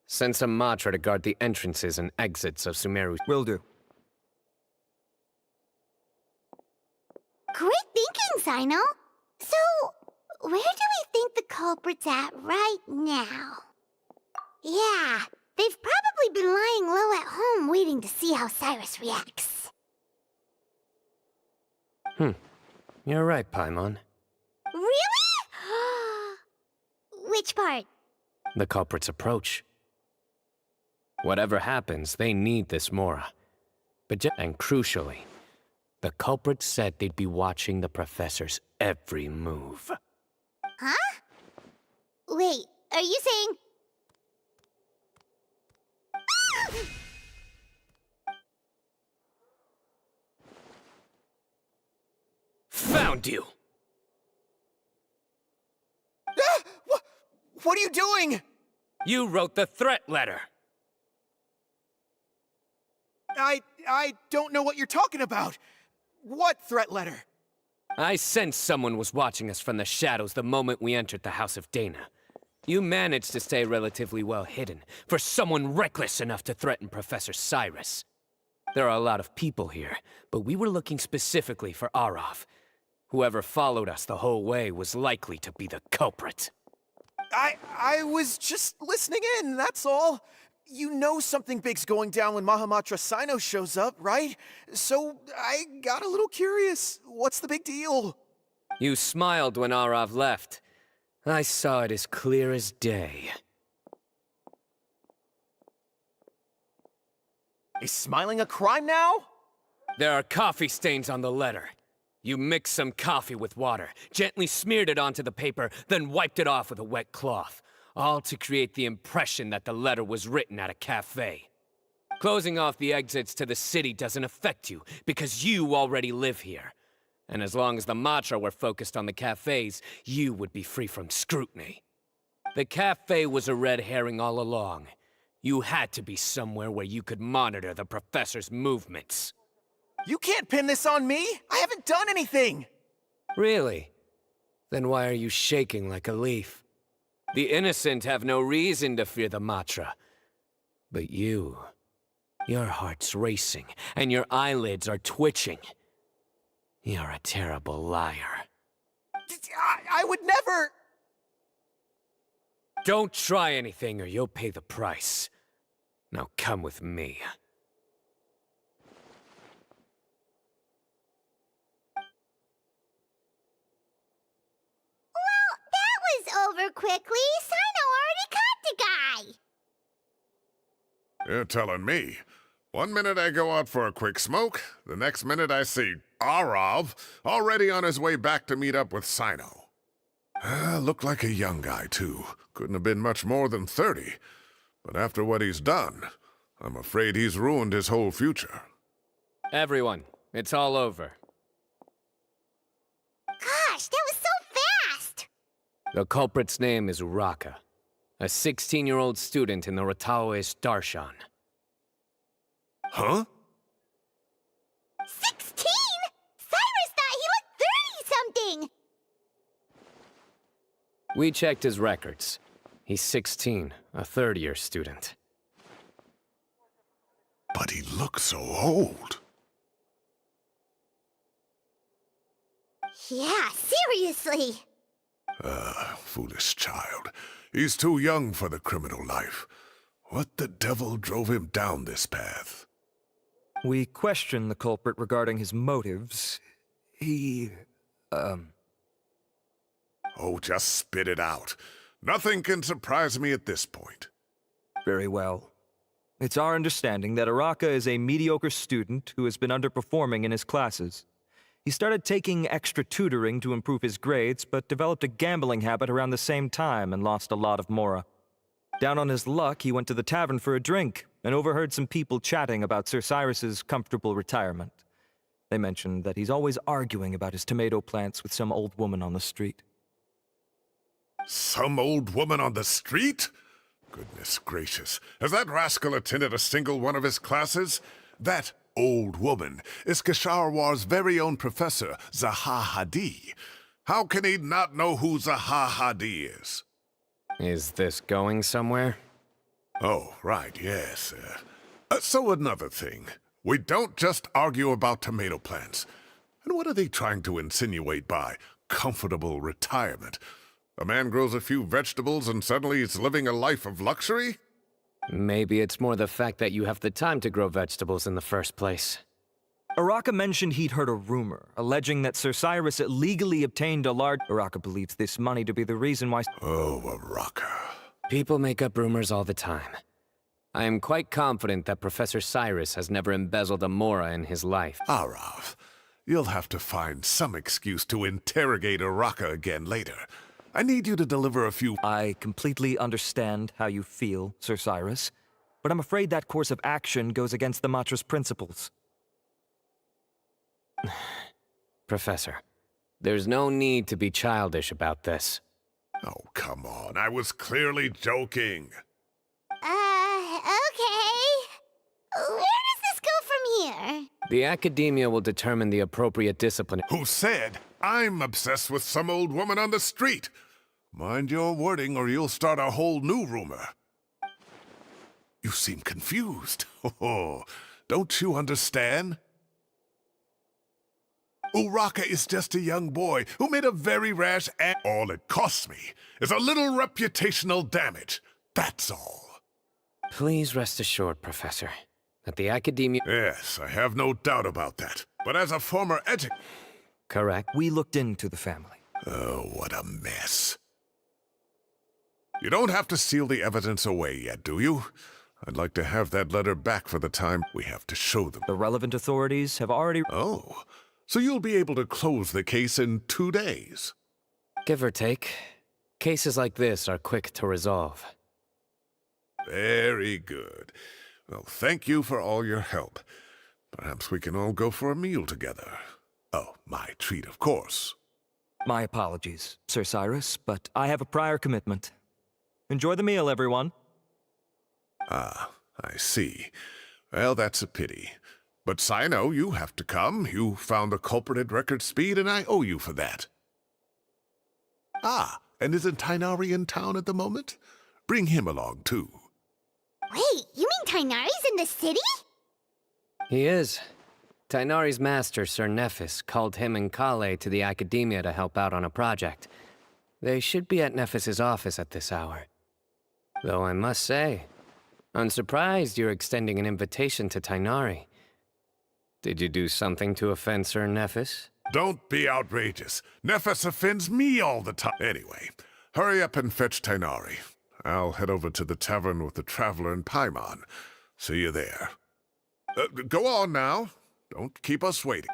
Send some Matra to guard the entrances and exits of Sumeru. Will do. Great thinking, Sino. So, where do we think the culprit's at right now? Yeah, they've probably been lying low at home waiting to see how Cyrus reacts. You're right, Paimon. Really? Which part? The culprit's approach. Whatever happens, they need this Mora. And crucially, the culprit said they'd be watching the professor's every move. Huh? Wait, are you saying... Found you! What are you doing? You wrote the threat letter! I don't know what you're talking about. What threat letter? I sensed someone was watching us from the shadows the moment we entered the House of Dana. You managed to stay relatively well hidden for someone reckless enough to threaten Professor Cyrus. There are a lot of people here, but we were looking specifically for Arav. Whoever followed us the whole way was likely to be the culprit. I was just listening in, that's all. You know something big's going down when Mahamatra Sino shows up, right? So I got a little curious. What's the big deal? You smiled when Arav left. I saw it as clear as day. Is smiling a crime now? There are coffee stains on the letter. You mixed some coffee with water, gently smeared it onto the paper, then wiped it off with a wet cloth. All to create the impression that the letter was written at a cafe. Closing off the exits to the city doesn't affect you, because you already live here. And as long as the Matra were focused on the cafes, you would be free from scrutiny. The cafe was a red herring all along. You had to be somewhere where you could monitor the professor's movements. You can't pin this on me! I haven't done anything! Really? Then why are you shaking like a leaf? The innocent have no reason to fear the Matra. But you... your heart's racing, and your eyelids are twitching. You're a terrible liar. I would never... Don't try anything or you'll pay the price. Now come with me. Over quickly, Sino already caught the guy! You're telling me. 1 minute I go out for a quick smoke, the next minute I see Arav already on his way back to meet up with Sino. Looked like a young guy, too. Couldn't have been much more than 30. But after what he's done, I'm afraid he's ruined his whole future. Everyone, it's all over. Gosh, that was so fast! The culprit's name is Uraka, a 16-year-old student in the Rataoist Darshan. Huh? 16?! Cyrus thought he looked 30-something! We checked his records. He's 16, a third-year student. But he looks so old. Yeah, seriously! Foolish child. He's too young for the criminal life. What the devil drove him down this path? We questioned the culprit regarding his motives. He... Oh, just spit it out. Nothing can surprise me at this point. Very well. It's our understanding that Uraka is a mediocre student who has been underperforming in his classes. He started taking extra tutoring to improve his grades, but developed a gambling habit around the same time and lost a lot of Mora. Down on his luck, he went to the tavern for a drink and overheard some people chatting about Sir Cyrus's comfortable retirement. They mentioned that he's always arguing about his tomato plants with some old woman on the street. Some old woman on the street? Goodness gracious, has that rascal attended a single one of his classes? That old woman is Keshawar's very own professor, Zaha Hadid. How can he not know who Zaha Hadid is? Is this going somewhere? Oh, right, yes. So another thing. We don't just argue about tomato plants. And what are they trying to insinuate by comfortable retirement. A man grows a few vegetables and suddenly he's living a life of luxury? Maybe it's more the fact that you have the time to grow vegetables in the first place. Araka mentioned he'd heard a rumor, alleging that Sir Cyrus illegally obtained a large... Araka believes this money to be the reason why... Oh, Araka. People make up rumors all the time. I am quite confident that Professor Cyrus has never embezzled a mora in his life. Arav, you'll have to find some excuse to interrogate Araka again later. I need you to deliver a few... I completely understand how you feel, Sir Cyrus, but I'm afraid that course of action goes against the Matra's principles. Professor, there's no need to be childish about this. Oh, come on. I was clearly joking. Okay. Where does this go from here? The Academia will determine the appropriate discipline. Who said I'm obsessed with some old woman on the street? Mind your wording or you'll start a whole new rumor. You seem confused. Oh, don't you understand? Uraka is just a young boy who made a very rash act. All it costs me is a little reputational damage. That's all. Please rest assured, Professor, that the Academia... Yes, I have no doubt about that. But as a former Correct. We looked into the family. Oh, what a mess. You don't have to seal the evidence away yet, do you? I'd like to have that letter back for the time we have to show them. The relevant authorities have already... Oh, so you'll be able to close the case in 2 days. Give or take. Cases like this are quick to resolve. Very good. Well, thank you for all your help. Perhaps we can all go for a meal together. Oh, my treat, of course. My apologies, Sir Cyrus, but I have a prior commitment. Enjoy the meal, everyone. Ah, I see. Well, that's a pity. But Cyno, you have to come. You found the culprit at record speed, and I owe you for that. Ah, and isn't Tighnari in town at the moment? Bring him along, too. Wait, you mean Tighnari's in the city? He is. Tighnari's master, Sir Nephis, called him and Kale to the Academia to help out on a project. They should be at Nephis's office at this hour. Though I must say, I'm surprised you're extending an invitation to Tighnari. Did you do something to offend Sir Nephis? Don't be outrageous. Nephis offends me all the time. Anyway, hurry up and fetch Tighnari. I'll head over to the tavern with the Traveler and Paimon. See you there. Go on now. Don't keep us waiting.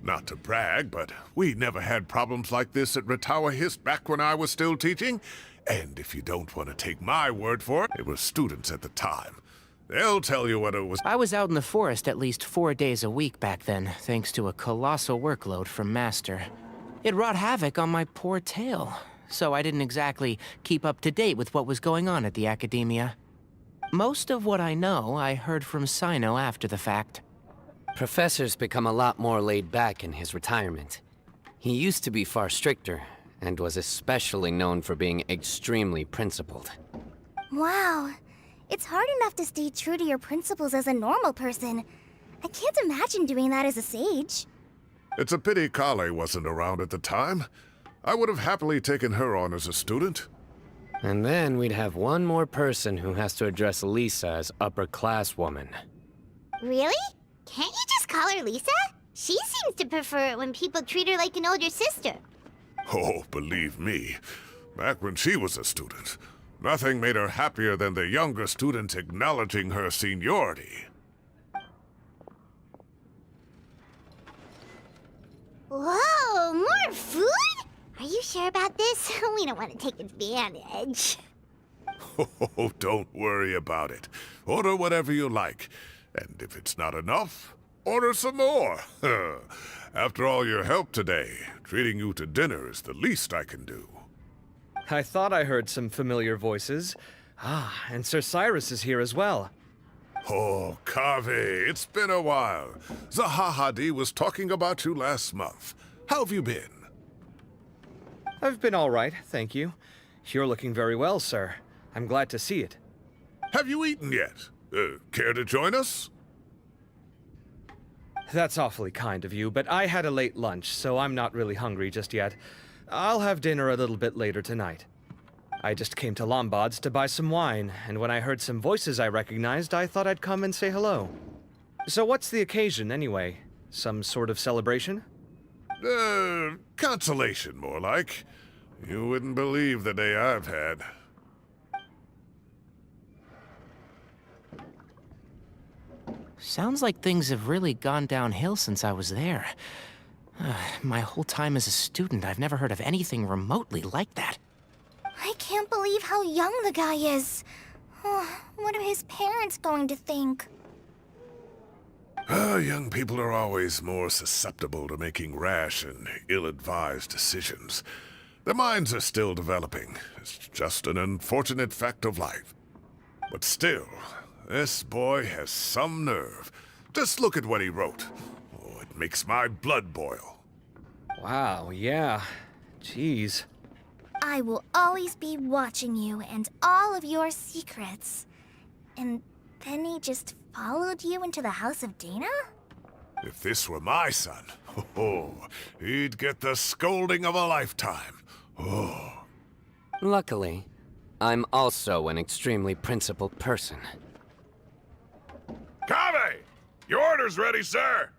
Not to brag, but we never had problems like this at Ratawa Hist back when I was still teaching. And if you don't want to take my word for it, it was students at the time. They'll tell you what it was. I was out in the forest at least 4 days a week back then, thanks to a colossal workload from Master. It wrought havoc on my poor tail, so I didn't exactly keep up to date with what was going on at the Academia. Most of what I know, I heard from Sino after the fact. Professor's become a lot more laid back in his retirement. He used to be far stricter, and was especially known for being extremely principled. Wow. It's hard enough to stay true to your principles as a normal person. I can't imagine doing that as a sage. It's a pity Kale wasn't around at the time. I would have happily taken her on as a student. And then we'd have one more person who has to address Lisa as upper-class woman. Really? Can't you just call her Lisa? She seems to prefer it when people treat her like an older sister. Oh, believe me, back when she was a student, nothing made her happier than the younger students acknowledging her seniority. Whoa, more food? Are you sure about this? We don't want to take advantage. Oh, don't worry about it. Order whatever you like. And if it's not enough, order some more. After all your help today, treating you to dinner is the least I can do. I thought I heard some familiar voices. Ah, and Sir Cyrus is here as well. Oh, Kaveh, it's been a while. Zahahadi was talking about you last month. How have you been? I've been all right, thank you. You're looking very well, sir. I'm glad to see it. Have you eaten yet? Care to join us? That's awfully kind of you, but I had a late lunch, so I'm not really hungry just yet. I'll have dinner a little bit later tonight. I just came to Lombard's to buy some wine, and when I heard some voices I recognized, I thought I'd come and say hello. So what's the occasion, anyway? Some sort of celebration? Consolation, more like. You wouldn't believe the day I've had. Sounds like things have really gone downhill since I was there. My whole time as a student, I've never heard of anything remotely like that. I can't believe how young the guy is. What are his parents going to think? Young people are always more susceptible to making rash and ill-advised decisions. Their minds are still developing. It's just an unfortunate fact of life. But still, this boy has some nerve. Just look at what he wrote. Oh, it makes my blood boil. Wow, yeah. Jeez. I will always be watching you and all of your secrets. And then he just followed you into the house of Dana? If this were my son, he'd get the scolding of a lifetime. Oh. Luckily, I'm also an extremely principled person. Kaveh! Your order's ready, sir!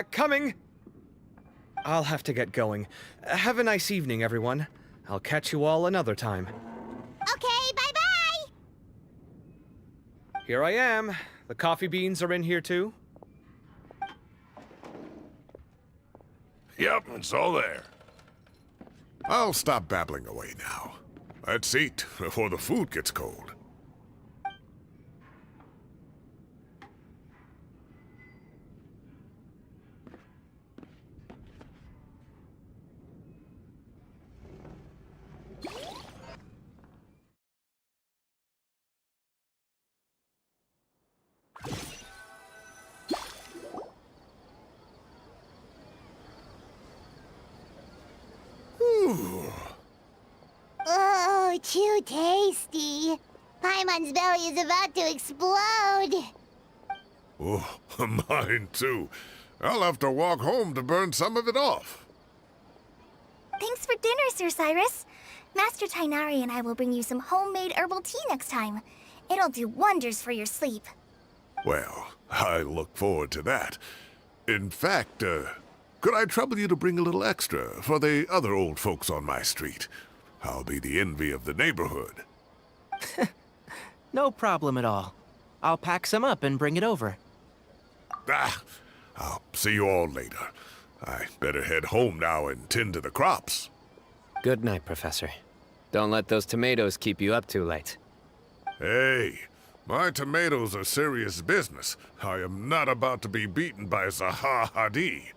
Coming! I'll have to get going. Have a nice evening, everyone. I'll catch you all another time. Okay, bye-bye! Here I am. The coffee beans are in here, too? Yep, it's all there. I'll stop babbling away now. Let's eat before the food gets cold. Oh, too tasty. Paimon's belly is about to explode. Oh, mine too. I'll have to walk home to burn some of it off. Thanks for dinner, Sir Cyrus. Master Tainari and I will bring you some homemade herbal tea next time. It'll do wonders for your sleep. Well, I look forward to that. In fact, could I trouble you to bring a little extra for the other old folks on my street? I'll be the envy of the neighborhood. No problem at all. I'll pack some up and bring it over. I'll see you all later. I better head home now and tend to the crops. Good night, Professor. Don't let those tomatoes keep you up too late. Hey, my tomatoes are serious business. I am not about to be beaten by Zahahadi.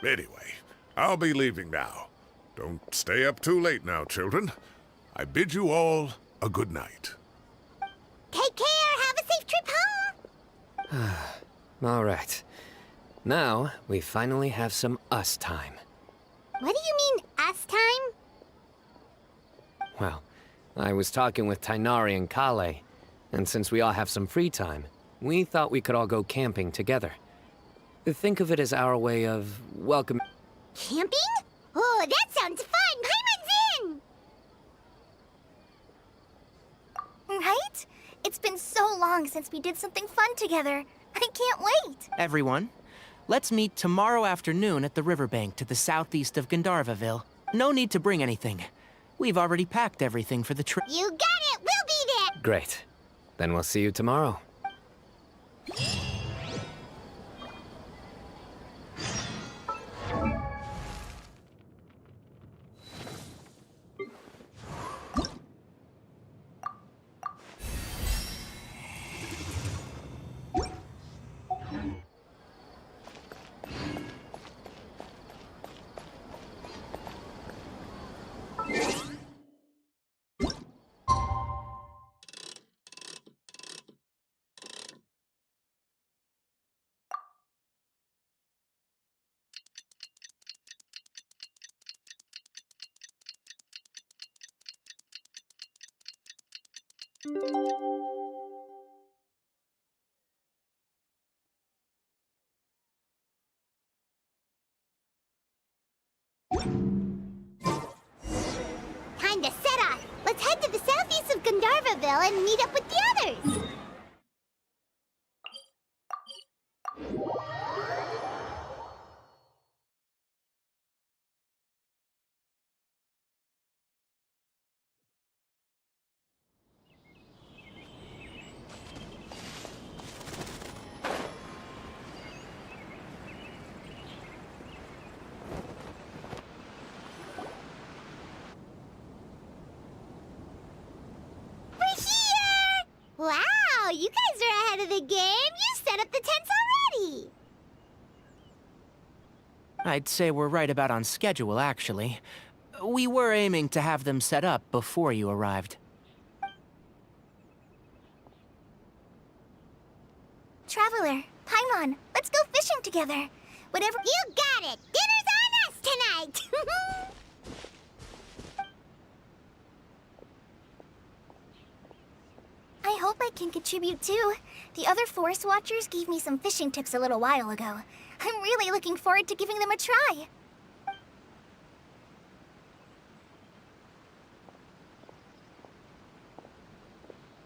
Anyway, I'll be leaving now. Don't stay up too late now, children. I bid you all a good night. Take trip home. All right. Now, we finally have some us time. What do you mean, us time? Well, I was talking with Tainari and Kale, and since we all have some free time, we thought we could all go camping together. Think of it as our way of welcoming... Camping? Oh, that sounds fun! Paimon's in! Right? It's been so long since we did something fun together. I can't wait. Everyone, let's meet tomorrow afternoon at the riverbank to the southeast of Gandharvaville. No need to bring anything. We've already packed everything for the trip. You got it! We'll be there! Great. Then we'll see you tomorrow. Time to set off! Let's head to the southeast of Gandharvaville and meet up with the others! Wow, you guys are ahead of the game. You set up the tents already. I'd say we're right about on schedule, actually. We were aiming to have them set up before you arrived. Traveler, Paimon, let's go fishing together. Whatever. You got it. Dinner's on us tonight. I hope I can contribute too. The other Forest Watchers gave me some fishing tips a little while ago. I'm really looking forward to giving them a try.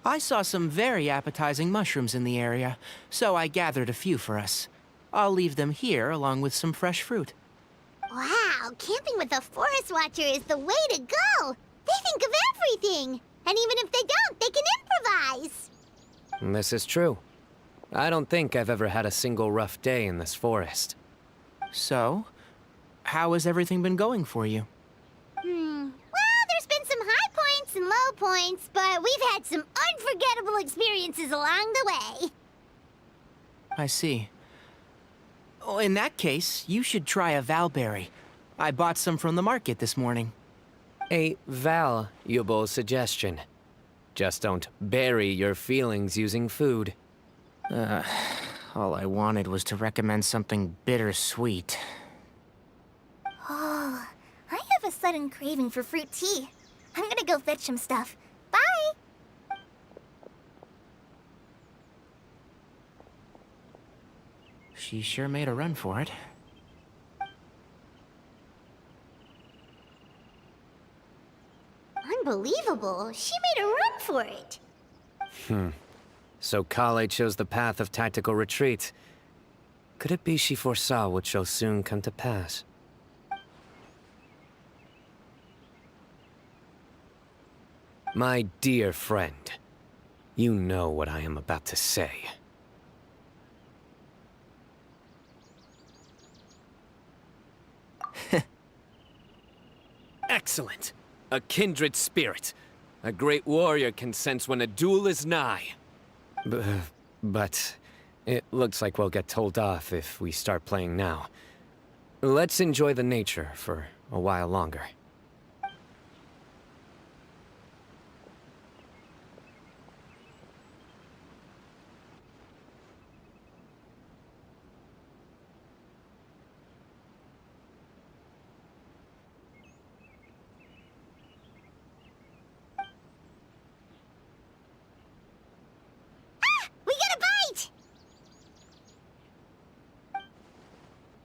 I saw some very appetizing mushrooms in the area, so I gathered a few for us. I'll leave them here along with some fresh fruit. Wow, camping with a Forest Watcher is the way to go. They think of everything. And even if they don't, they can improvise. This is true. I don't think I've ever had a single rough day in this forest. So, how has everything been going for you? Well, there's been some high points and low points, but we've had some unforgettable experiences along the way. I see. Oh, in that case, you should try a Valberry. I bought some from the market this morning. A valuable suggestion. Just don't bury your feelings using food. All I wanted was to recommend something bittersweet. Oh, I have a sudden craving for fruit tea. I'm gonna go fetch some stuff. Bye! She sure made a run for it. Unbelievable. She made a run for it. So Kale chose the path of tactical retreat. Could it be she foresaw what shall soon come to pass? My dear friend, you know what I am about to say. Excellent! A kindred spirit. A great warrior can sense when a duel is nigh. But it looks like we'll get told off if we start playing now. Let's enjoy the nature for a while longer.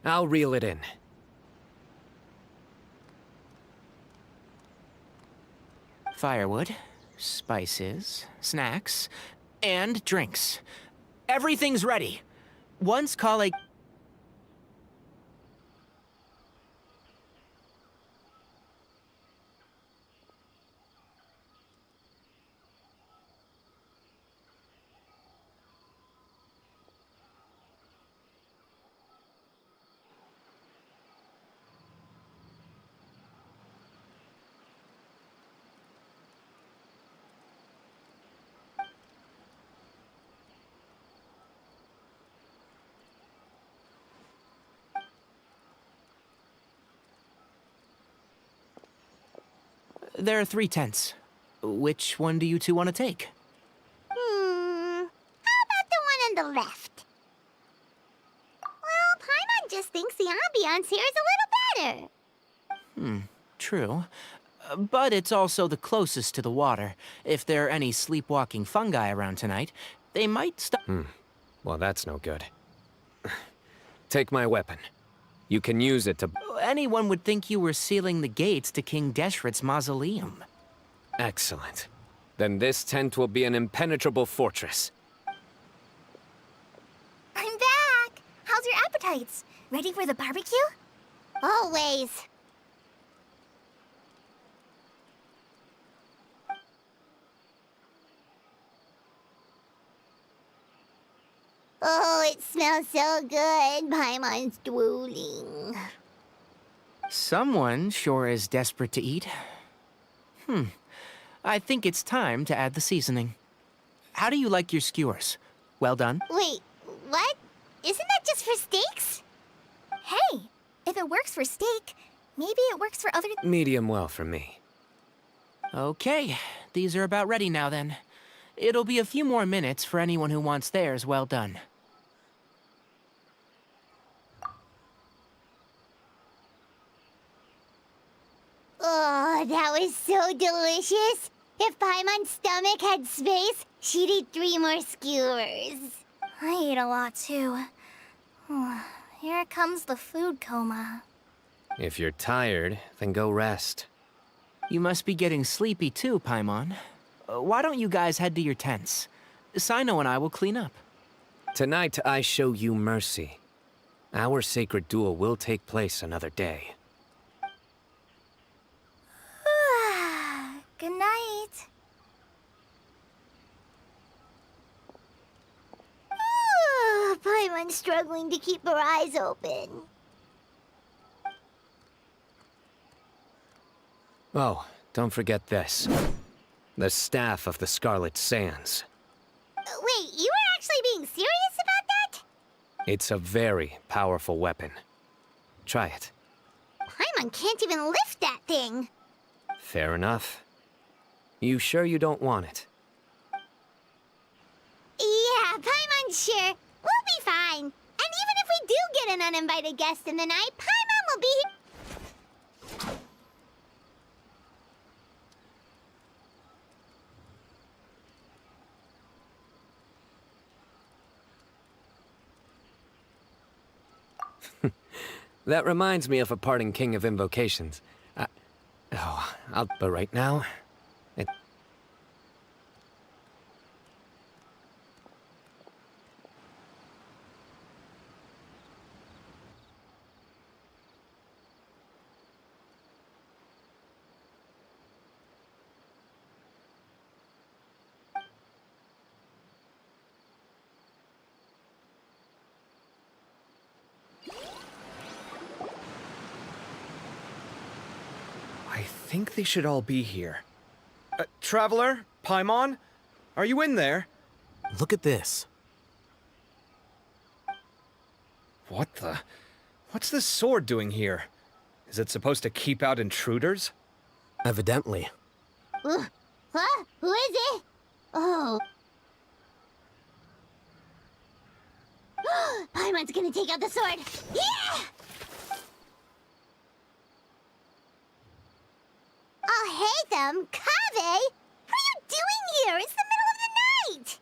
I'll reel it in. Firewood, spices, snacks, and drinks. Everything's ready. Once call a... There are 3 tents. Which one do you two want to take? How about the one on the left? Well, Paimon just thinks the ambiance here is a little better. True. But it's also the closest to the water. If there are any sleepwalking fungi around tonight, they might stop... Well, that's no good. Take my weapon. You can use it to... Anyone would think you were sealing the gates to King Deshret's mausoleum. Excellent. Then this tent will be an impenetrable fortress. I'm back! How's your appetites? Ready for the barbecue? Always. Oh, it smells so good. Paimon's drooling. Someone sure is desperate to eat. I think it's time to add the seasoning. How do you like your skewers? Well done? Wait, what? Isn't that just for steaks? Hey, if it works for steak, maybe it works for other... Medium well for me. Okay, these are about ready now then. It'll be a few more minutes for anyone who wants theirs well done. Oh, that was so delicious. If Paimon's stomach had space, she'd eat 3 more skewers. I ate a lot too. Here comes the food coma. If you're tired, then go rest. You must be getting sleepy too, Paimon. Why don't you guys head to your tents? Sino and I will clean up. Tonight, I show you mercy. Our sacred duel will take place another day. Good night. Paimon's struggling to keep her eyes open. Oh, don't forget this. The Staff of the Scarlet Sands. Wait, you were actually being serious about that? It's a very powerful weapon. Try it. Paimon can't even lift that thing. Fair enough. You sure you don't want it? Yeah, Paimon's sure. We'll be fine. And even if we do get an uninvited guest in the night, Paimon will be That reminds me of a parting king of invocations. But right now... I think they should all be here. Traveler? Paimon? Are you in there? Look at this. What the... What's this sword doing here? Is it supposed to keep out intruders? Evidently. Huh? Who is it? Oh. Paimon's gonna take out the sword. Yeah! Oh, hey them, Kaveh! What are you doing here? It's the middle of the night!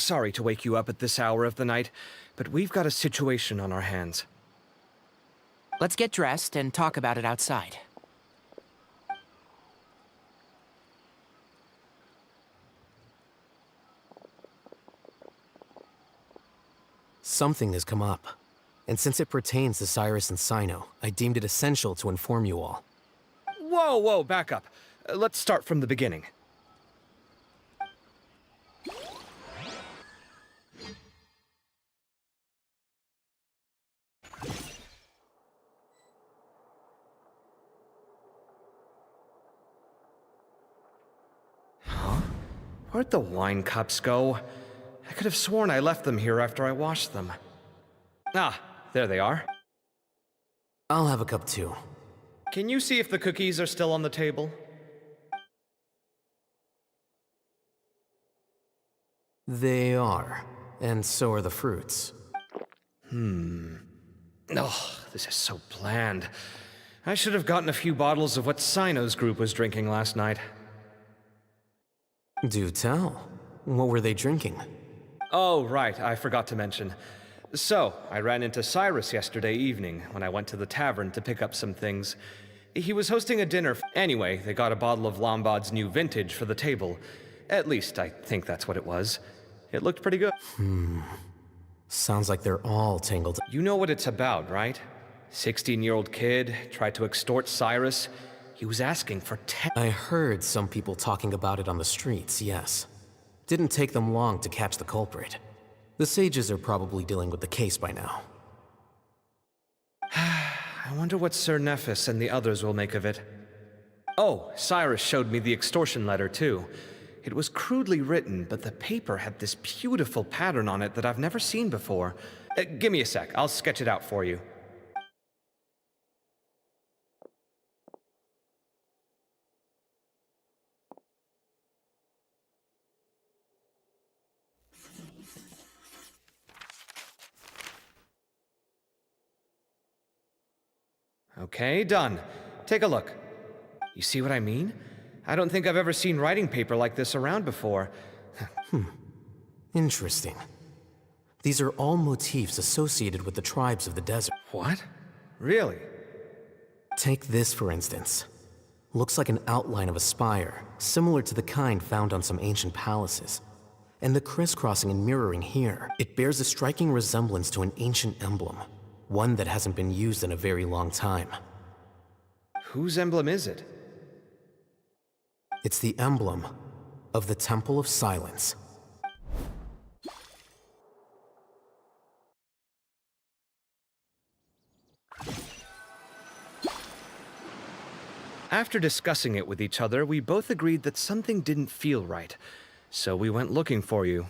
sorry to wake you up at this hour of the night, but we've got a situation on our hands. Let's get dressed and talk about it outside. Something has come up, and since it pertains to Cyrus and Cyno, I deemed it essential to inform you all. Whoa, back up. Let's start from the beginning. Huh? Where'd the wine cups go? I could have sworn I left them here after I washed them. Ah, there they are. I'll have a cup too. Can you see if the cookies are still on the table? They are, and so are the fruits. Oh, this is so bland. I should have gotten a few bottles of what Cyno's group was drinking last night. Do tell. What were they drinking? Oh, right, I forgot to mention. So, I ran into Cyrus yesterday evening when I went to the tavern to pick up some things. He was hosting a dinner. Anyway, they got a bottle of Lombard's new vintage for the table. At least, I think that's what it was. It looked pretty good. Sounds like they're all tangled. You know what it's about, right? 16-year-old kid tried to extort Cyrus. He was asking for 10. I heard some people talking about it on the streets, yes. Didn't take them long to catch the culprit. The sages are probably dealing with the case by now. I wonder what Sir Nephis and the others will make of it. Oh, Cyrus showed me the extortion letter, too. It was crudely written, but the paper had this beautiful pattern on it that I've never seen before. Give me a sec, I'll sketch it out for you. Okay, done. Take a look. You see what I mean? I don't think I've ever seen writing paper like this around before. Interesting. These are all motifs associated with the tribes of the desert. What? Really? Take this, for instance. Looks like an outline of a spire, similar to the kind found on some ancient palaces. And the crisscrossing and mirroring here, it bears a striking resemblance to an ancient emblem. One that hasn't been used in a very long time. Whose emblem is it? It's the emblem of the Temple of Silence. After discussing it with each other, we both agreed that something didn't feel right, so we went looking for you.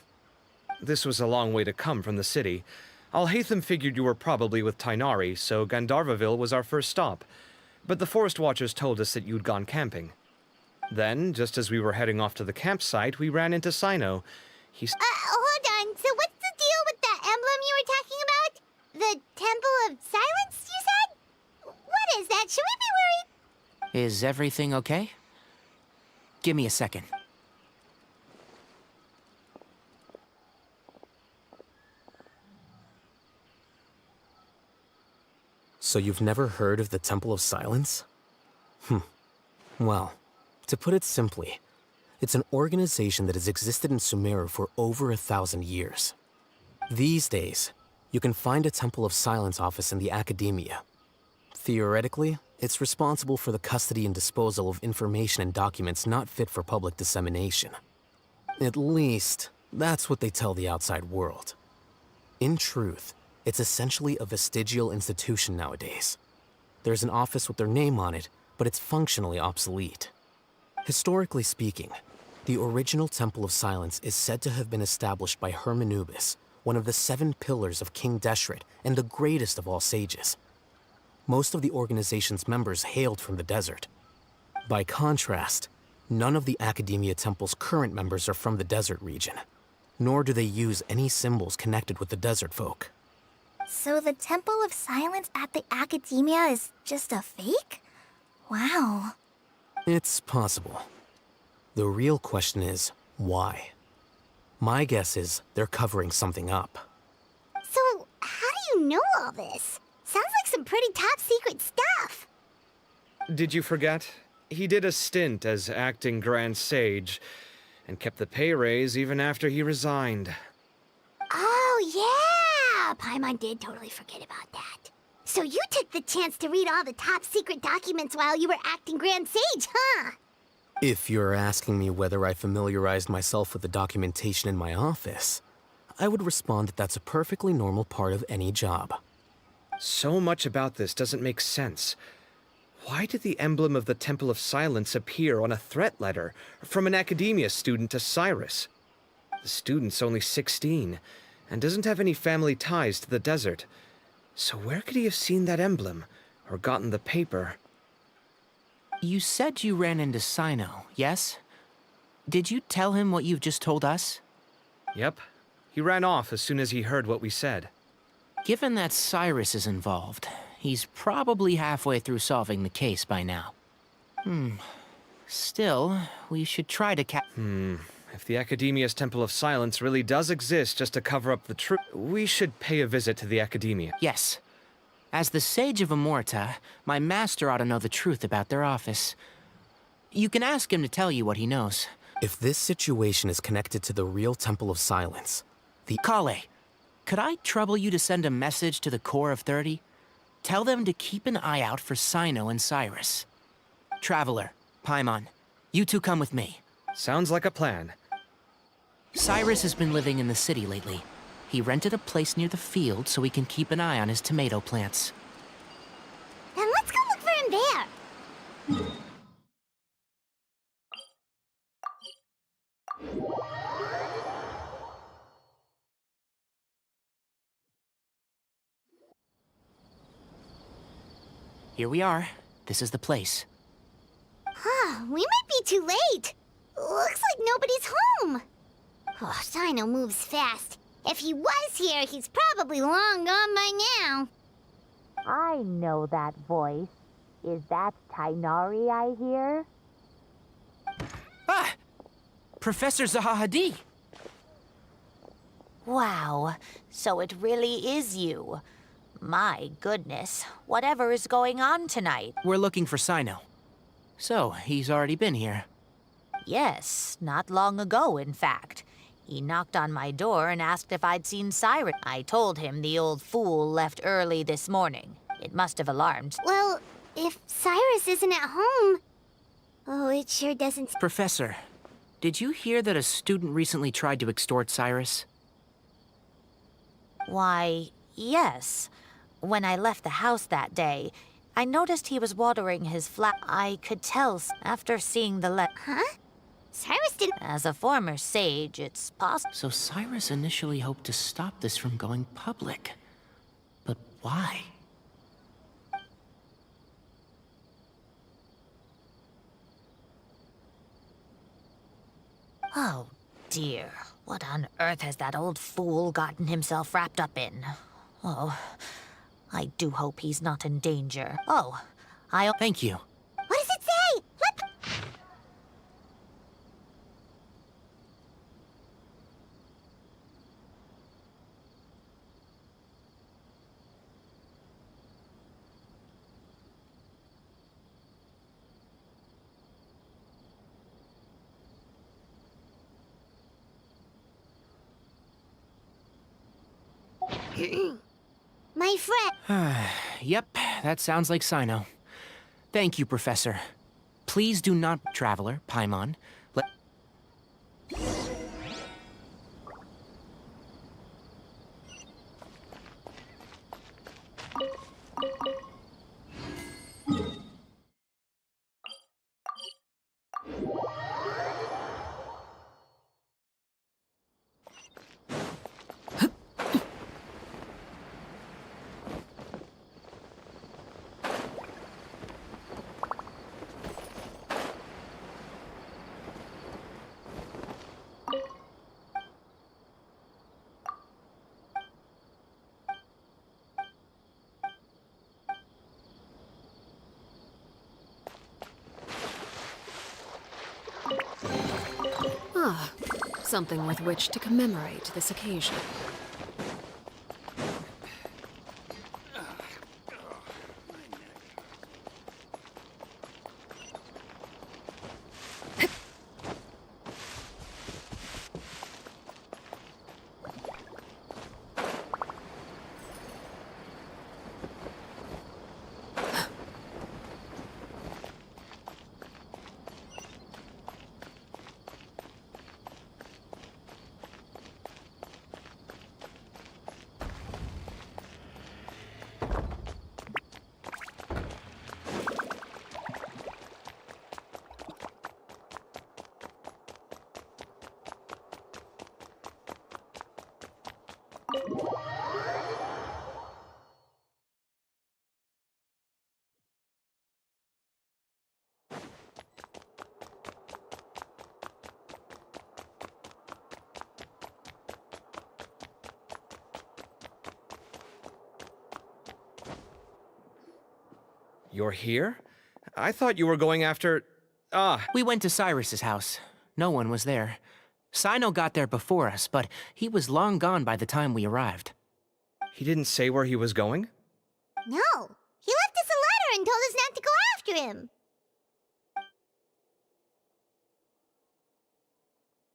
This was a long way to come from the city. Alhaitham figured you were probably with Tighnari, so Gandharvaville was our first stop. But the Forest Watchers told us that you'd gone camping. Then, just as we were heading off to the campsite, we ran into Cyno. Hold on. So what's the deal with that emblem you were talking about? The Temple of Silence, you said? What is that? Should we be worried? Is everything okay? Give me a second. So you've never heard of the Temple of Silence? Well, to put it simply, it's an organization that has existed in Sumeru for over 1,000 years. These days, you can find a Temple of Silence office in the Academia. Theoretically, it's responsible for the custody and disposal of information and documents not fit for public dissemination. At least, that's what they tell the outside world. In truth, it's essentially a vestigial institution nowadays. There's an office with their name on it, but it's functionally obsolete. Historically speaking, the original Temple of Silence is said to have been established by Hermanubis, one of the 7 pillars of King Deshret and the greatest of all sages. Most of the organization's members hailed from the desert. By contrast, none of the Academia Temple's current members are from the desert region, nor do they use any symbols connected with the desert folk. So the Temple of Silence at the Academia is just a fake? Wow. It's possible. The real question is, why? My guess is they're covering something up. So, how do you know all this? Sounds like some pretty top secret stuff. Did you forget? He did a stint as acting Grand Sage, and kept the pay raise even after he resigned. Oh, yeah! Paimon did totally forget about that. So you took the chance to read all the top secret documents while you were acting Grand Sage, huh? If you're asking me whether I familiarized myself with the documentation in my office, I would respond that that's a perfectly normal part of any job. So much about this doesn't make sense. Why did the emblem of the Temple of Silence appear on a threat letter from an academia student to Cyrus? The student's only 16, and doesn't have any family ties to the desert. So where could he have seen that emblem, or gotten the paper? You said you ran into Sino, yes? Did you tell him what you've just told us? Yep. He ran off as soon as he heard what we said. Given that Cyrus is involved, he's probably halfway through solving the case by now. Still, we should try to If the Academia's Temple of Silence really does exist just to cover up the truth, we should pay a visit to the Academia. Yes. As the Sage of Amorta, my master ought to know the truth about their office. You can ask him to tell you what he knows. If this situation is connected to the real Temple of Silence, Kale, could I trouble you to send a message to the Core of 30? Tell them to keep an eye out for Sino and Cyrus. Traveler, Paimon, you two come with me. Sounds like a plan. Cyrus has been living in the city lately. He rented a place near the field so he can keep an eye on his tomato plants. Then let's go look for him there. Here we are. This is the place. We might be too late. Looks like nobody's home. Oh, Sino moves fast. If he was here, he's probably long gone by now. I know that voice. Is that Tainari I hear? Ah! Professor Zaha Hadid! Wow, so it really is you. My goodness, whatever is going on tonight? We're looking for Sino. So, he's already been here. Yes, not long ago, in fact. He knocked on my door and asked if I'd seen Cyrus. I told him the old fool left early this morning. It must have alarmed. Well, if Cyrus isn't at home... Oh, it sure doesn't... Professor, did you hear that a student recently tried to extort Cyrus? Why, yes. When I left the house that day, I noticed he was watering his flower. I could tell after seeing the letter. Huh? Cyrus didn't... As a former sage, it's possible. So Cyrus initially hoped to stop this from going public. But why? Oh, dear. What on earth has that old fool gotten himself wrapped up in? Oh, I do hope he's not in danger. Oh, Thank you. What does it say? My friend... Yep, that sounds like Sino. Thank you, Professor. Please do not, Traveler, Paimon. Something with which to commemorate this occasion. You're here? I thought you were going after... We went to Cyrus's house. No one was there. Sino got there before us, but he was long gone by the time we arrived. He didn't say where he was going? No, he left us a letter and told us not to go after him.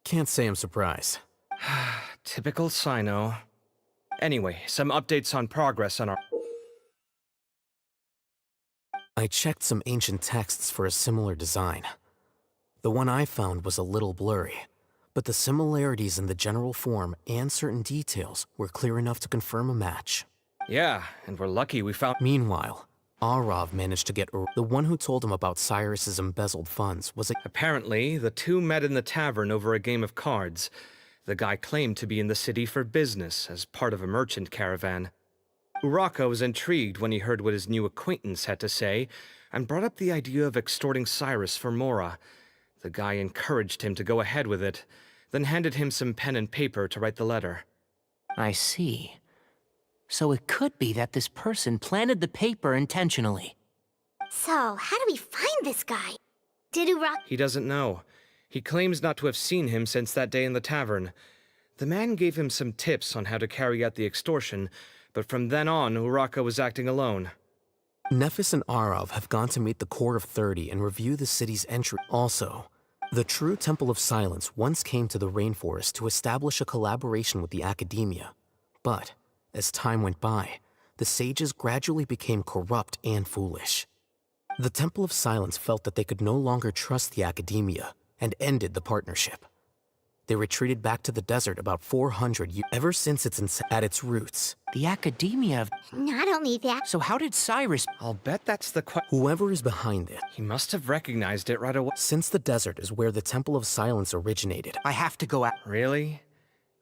Can't say I'm surprised. Typical Sino. Anyway, some updates on progress on our... I checked some ancient texts for a similar design. The one I found was a little blurry, but the similarities in the general form and certain details were clear enough to confirm a match. Yeah, and we're lucky we found... Meanwhile, Arav managed to get the one who told him about Cyrus's embezzled funds was a... Apparently, the two met in the tavern over a game of cards. The guy claimed to be in the city for business, as part of a merchant caravan. Uraka was intrigued when he heard what his new acquaintance had to say, and brought up the idea of extorting Cyrus for Mora. The guy encouraged him to go ahead with it, then handed him some pen and paper to write the letter. I see. So it could be that this person planted the paper intentionally. So, how do we find this guy? Did Uraka... He doesn't know. He claims not to have seen him since that day in the tavern. The man gave him some tips on how to carry out the extortion, but from then on, Uraka was acting alone. Nephis and Arav have gone to meet the Core of 30 and review the city's entry. Also, the true Temple of Silence once came to the rainforest to establish a collaboration with the Academia. But, as time went by, the sages gradually became corrupt and foolish. The Temple of Silence felt that they could no longer trust the Academia and ended the partnership. They retreated back to the desert about 400 years. Ever since at its roots. The Academia of... Not only that... So how did Cyrus... I'll bet that's the Whoever is behind it. He must have recognized it right away. Since the desert is where the Temple of Silence originated. I have to go out. Really?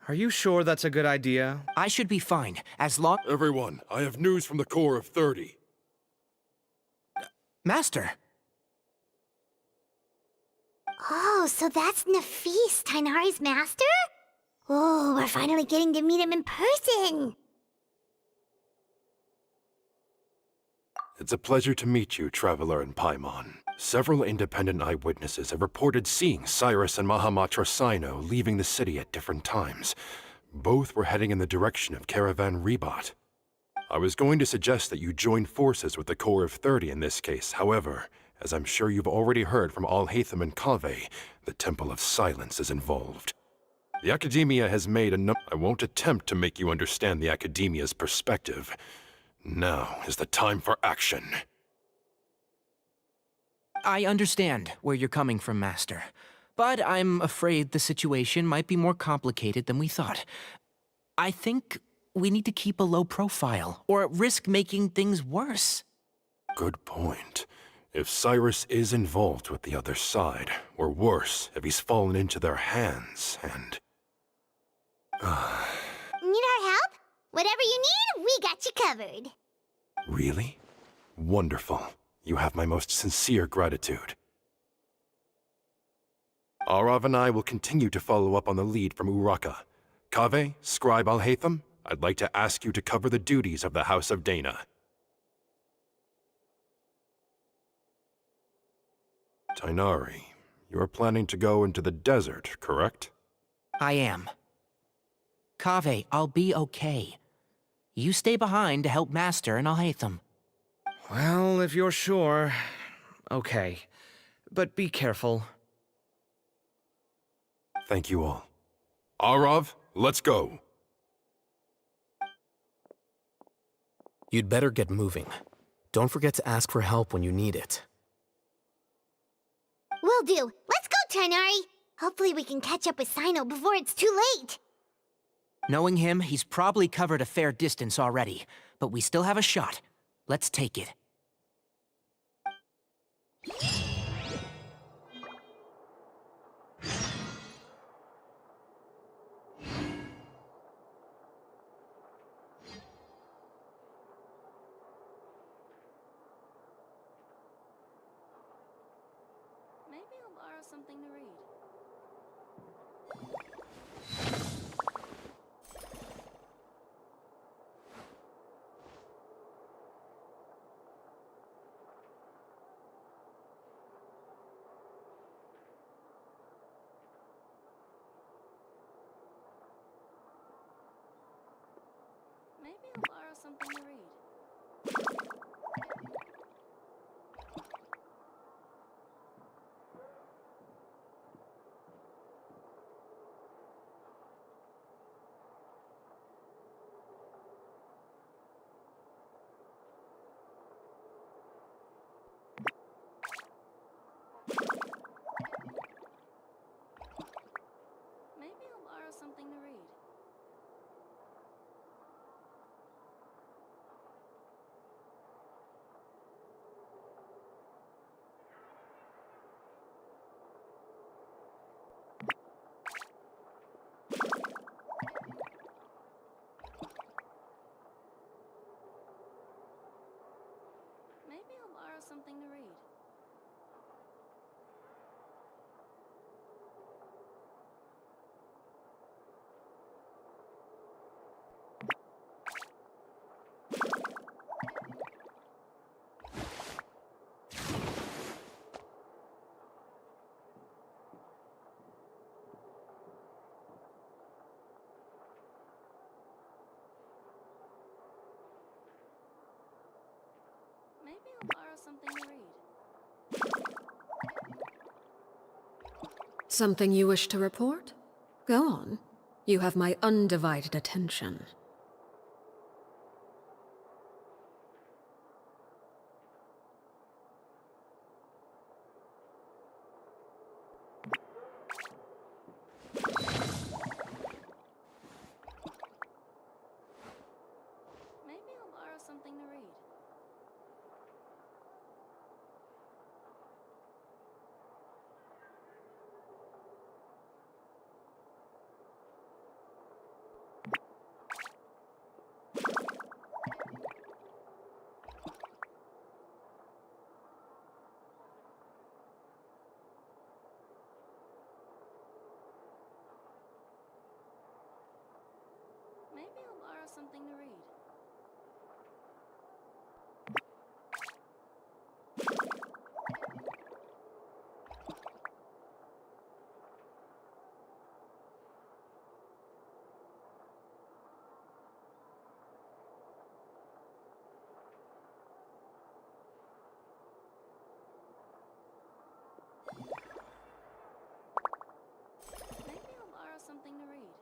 Are you sure that's a good idea? I should be fine, as long... Everyone, I have news from the Core of 30. Master! Oh, so that's Nephis, Tighnari's master? Oh, we're finally getting to meet him in person. It's a pleasure to meet you, Traveler and Paimon. Several independent eyewitnesses have reported seeing Cyrus and Mahamatra Sino leaving the city at different times. Both were heading in the direction of Caravan Ribat. I was going to suggest that you join forces with the Core of 30 in this case. However, as I'm sure you've already heard from Alhaitham and Kaveh, the Temple of Silence is involved. The Academia has made I won't attempt to make you understand the Academia's perspective. Now is the time for action. I understand where you're coming from, Master. But I'm afraid the situation might be more complicated than we thought. I think we need to keep a low profile, or risk making things worse. Good point. If Cyrus is involved with the other side, or worse, if he's fallen into their hands, and... Need our help? Whatever you need, we got you covered. Really? Wonderful. You have my most sincere gratitude. Arav and I will continue to follow up on the lead from Uraka. Kaveh, Scribe Alhaitham, I'd like to ask you to cover the duties of the House of Dana. Tighnari, you are planning to go into the desert, correct? I am. Kaveh, I'll be okay. You stay behind to help Master and Alhaitham. Well, if you're sure. Okay. But be careful. Thank you all. Arav, let's go. You'd better get moving. Don't forget to ask for help when you need it. Will do. Let's go, Tighnari. Hopefully we can catch up with Cyno before it's too late. Knowing him, he's probably covered a fair distance already, but we still have a shot. Let's take it. Maybe I'll borrow something to read. Maybe I'll borrow something to read. Maybe I'll borrow something to read. Maybe I'll borrow something to read. Maybe I'll borrow something to read. Something you wish to report? Go on. You have my undivided attention. Maybe I'll borrow something to read. Maybe I'll borrow something to read. Maybe I'll borrow something to read.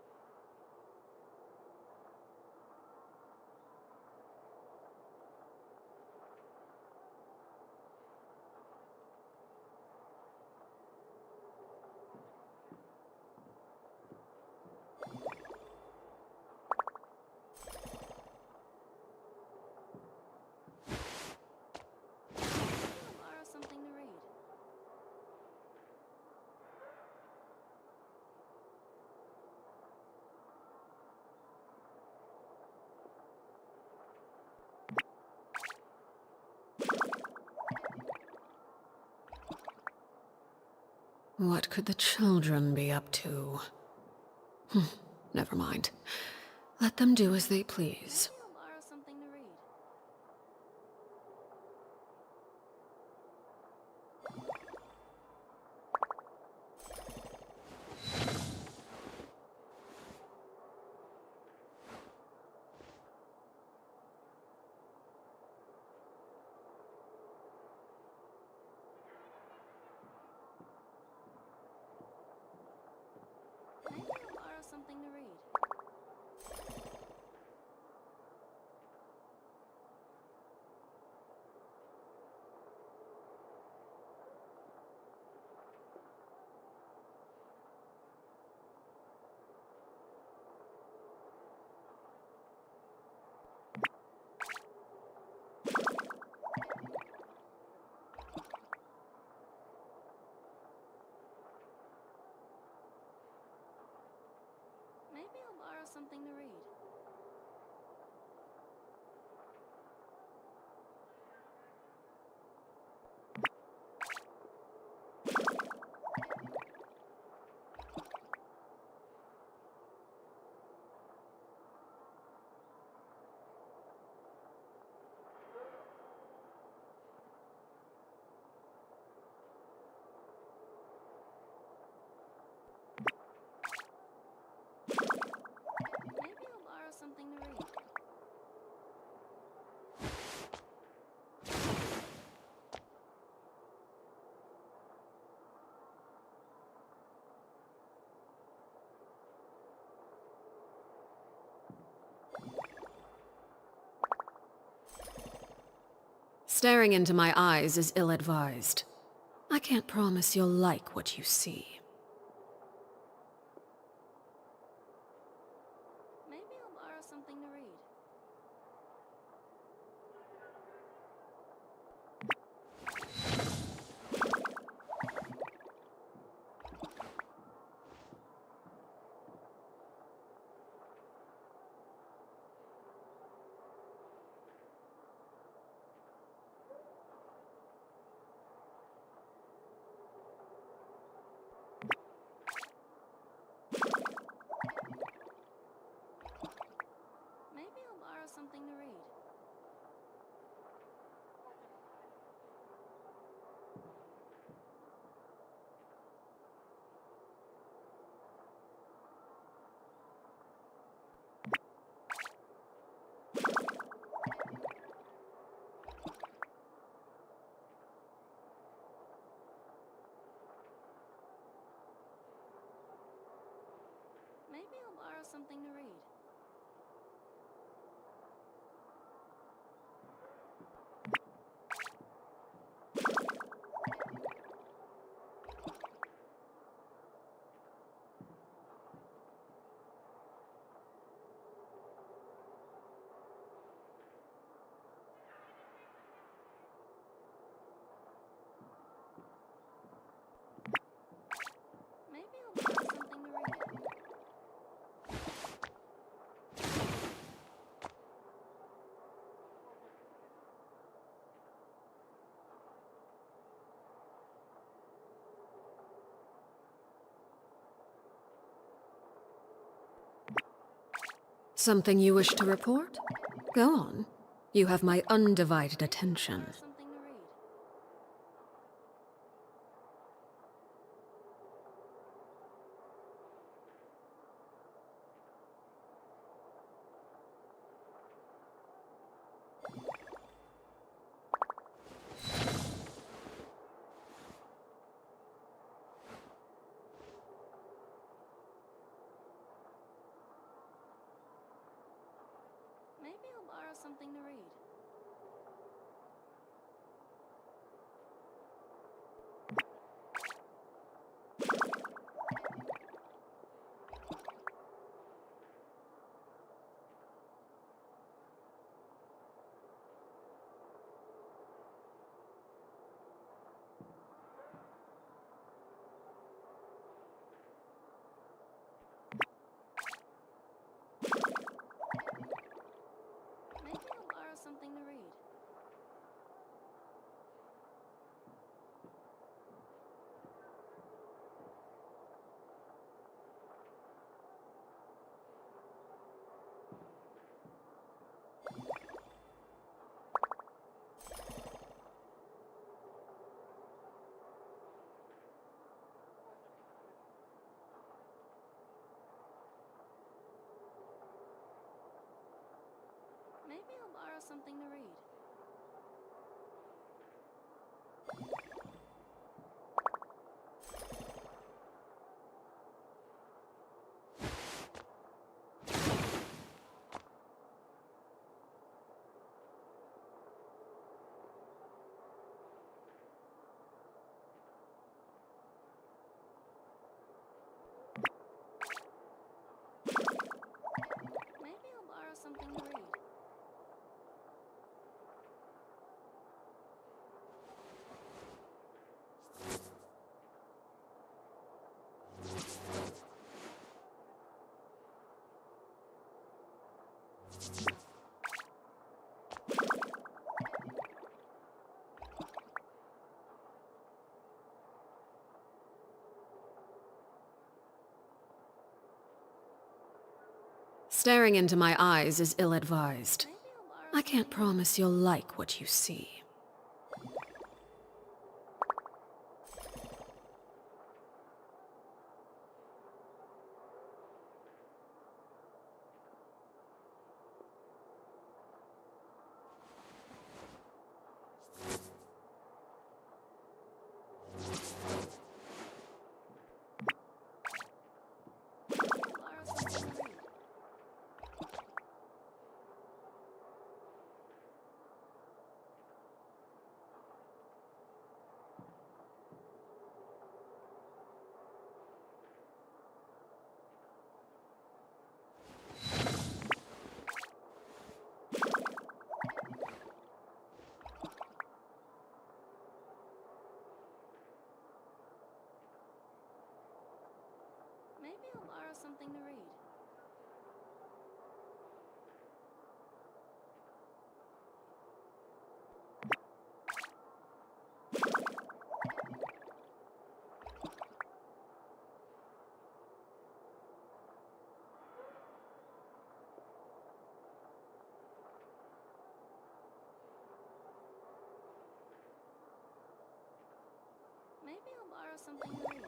Maybe I'll borrow something to read. What could the children be up to? Never mind. Let them do as they please. Maybe I'll borrow something to read. something to read? Maybe I'll borrow something to read. Staring into my eyes is ill-advised. I can't promise you'll like what you see. Maybe I'll borrow something to read. Maybe I'll borrow something to read. Maybe I'll borrow something to read. Maybe I'll borrow something to read. Something you wish to report? Go on. You have my undivided attention. Something to read. Maybe I'll borrow something to read. Maybe I'll borrow something to read. Maybe I'll borrow something to read. Maybe I'll borrow something to read. Staring into my eyes is ill-advised. I can't promise you'll like what you see. Maybe I'll borrow something to read. Maybe I'll borrow something to read.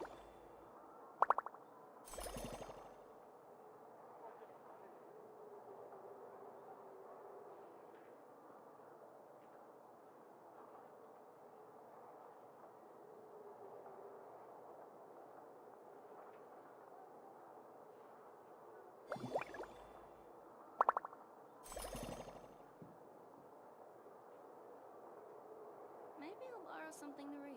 Maybe I'll borrow something to read.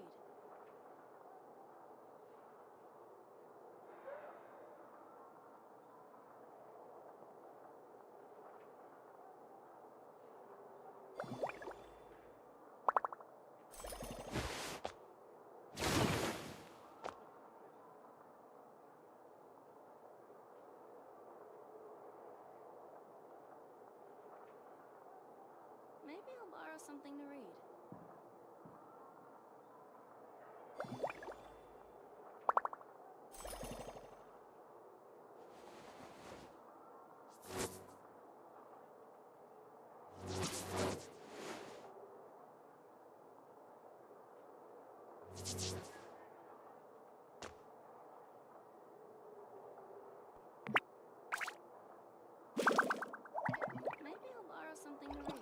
Maybe I'll borrow something to read. Maybe I'll borrow something to read.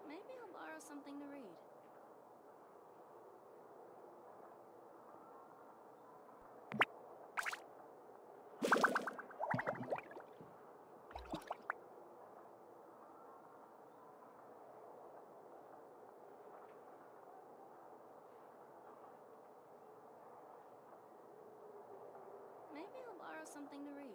Maybe I'll borrow something to read. Maybe I'll borrow something to read.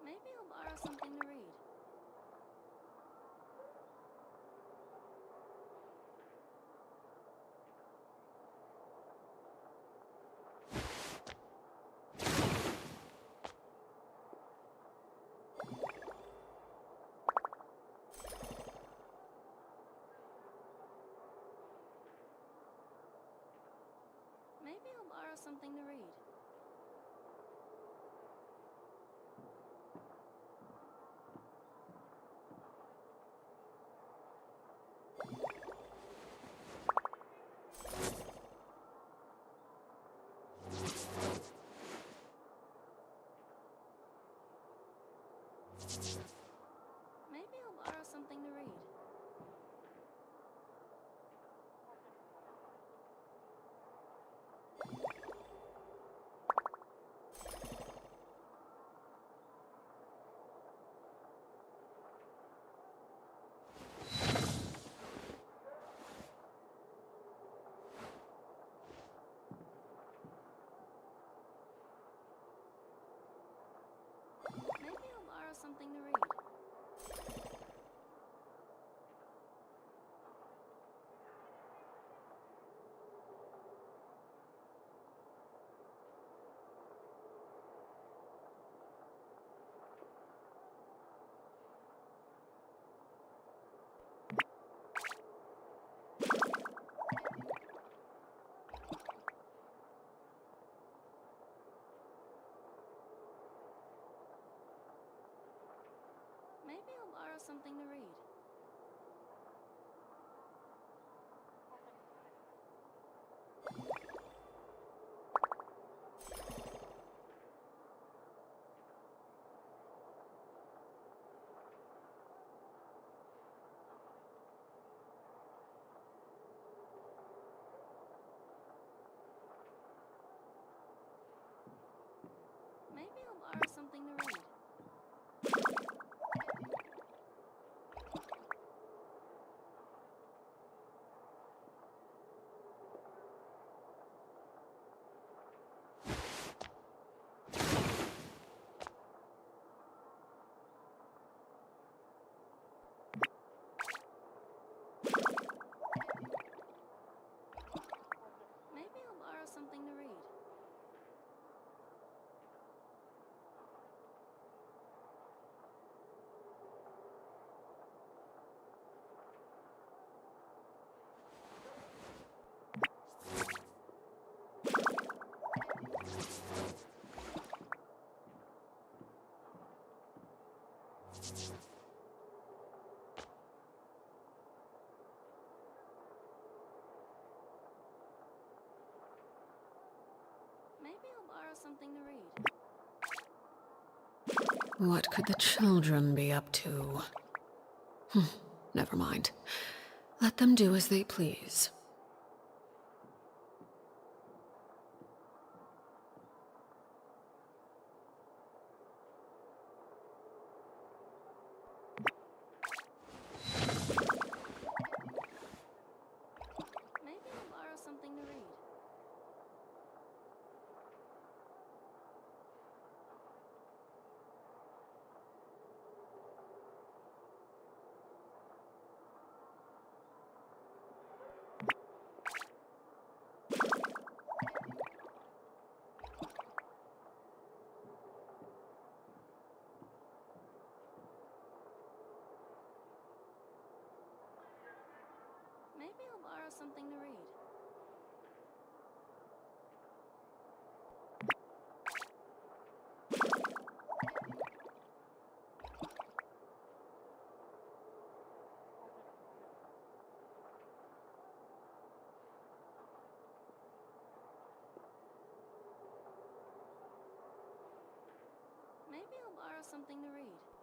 Maybe I'll borrow something to read. Maybe I'll borrow something to read. Maybe I'll borrow something to read. borrow something to read? Maybe I'll borrow something to read. Maybe I'll borrow something to read. Maybe I'll borrow something to read. What could the children be up to? Never mind. Let them do as they please. Maybe I'll borrow something to read. Maybe I'll borrow something to read. Maybe I'll borrow something to read.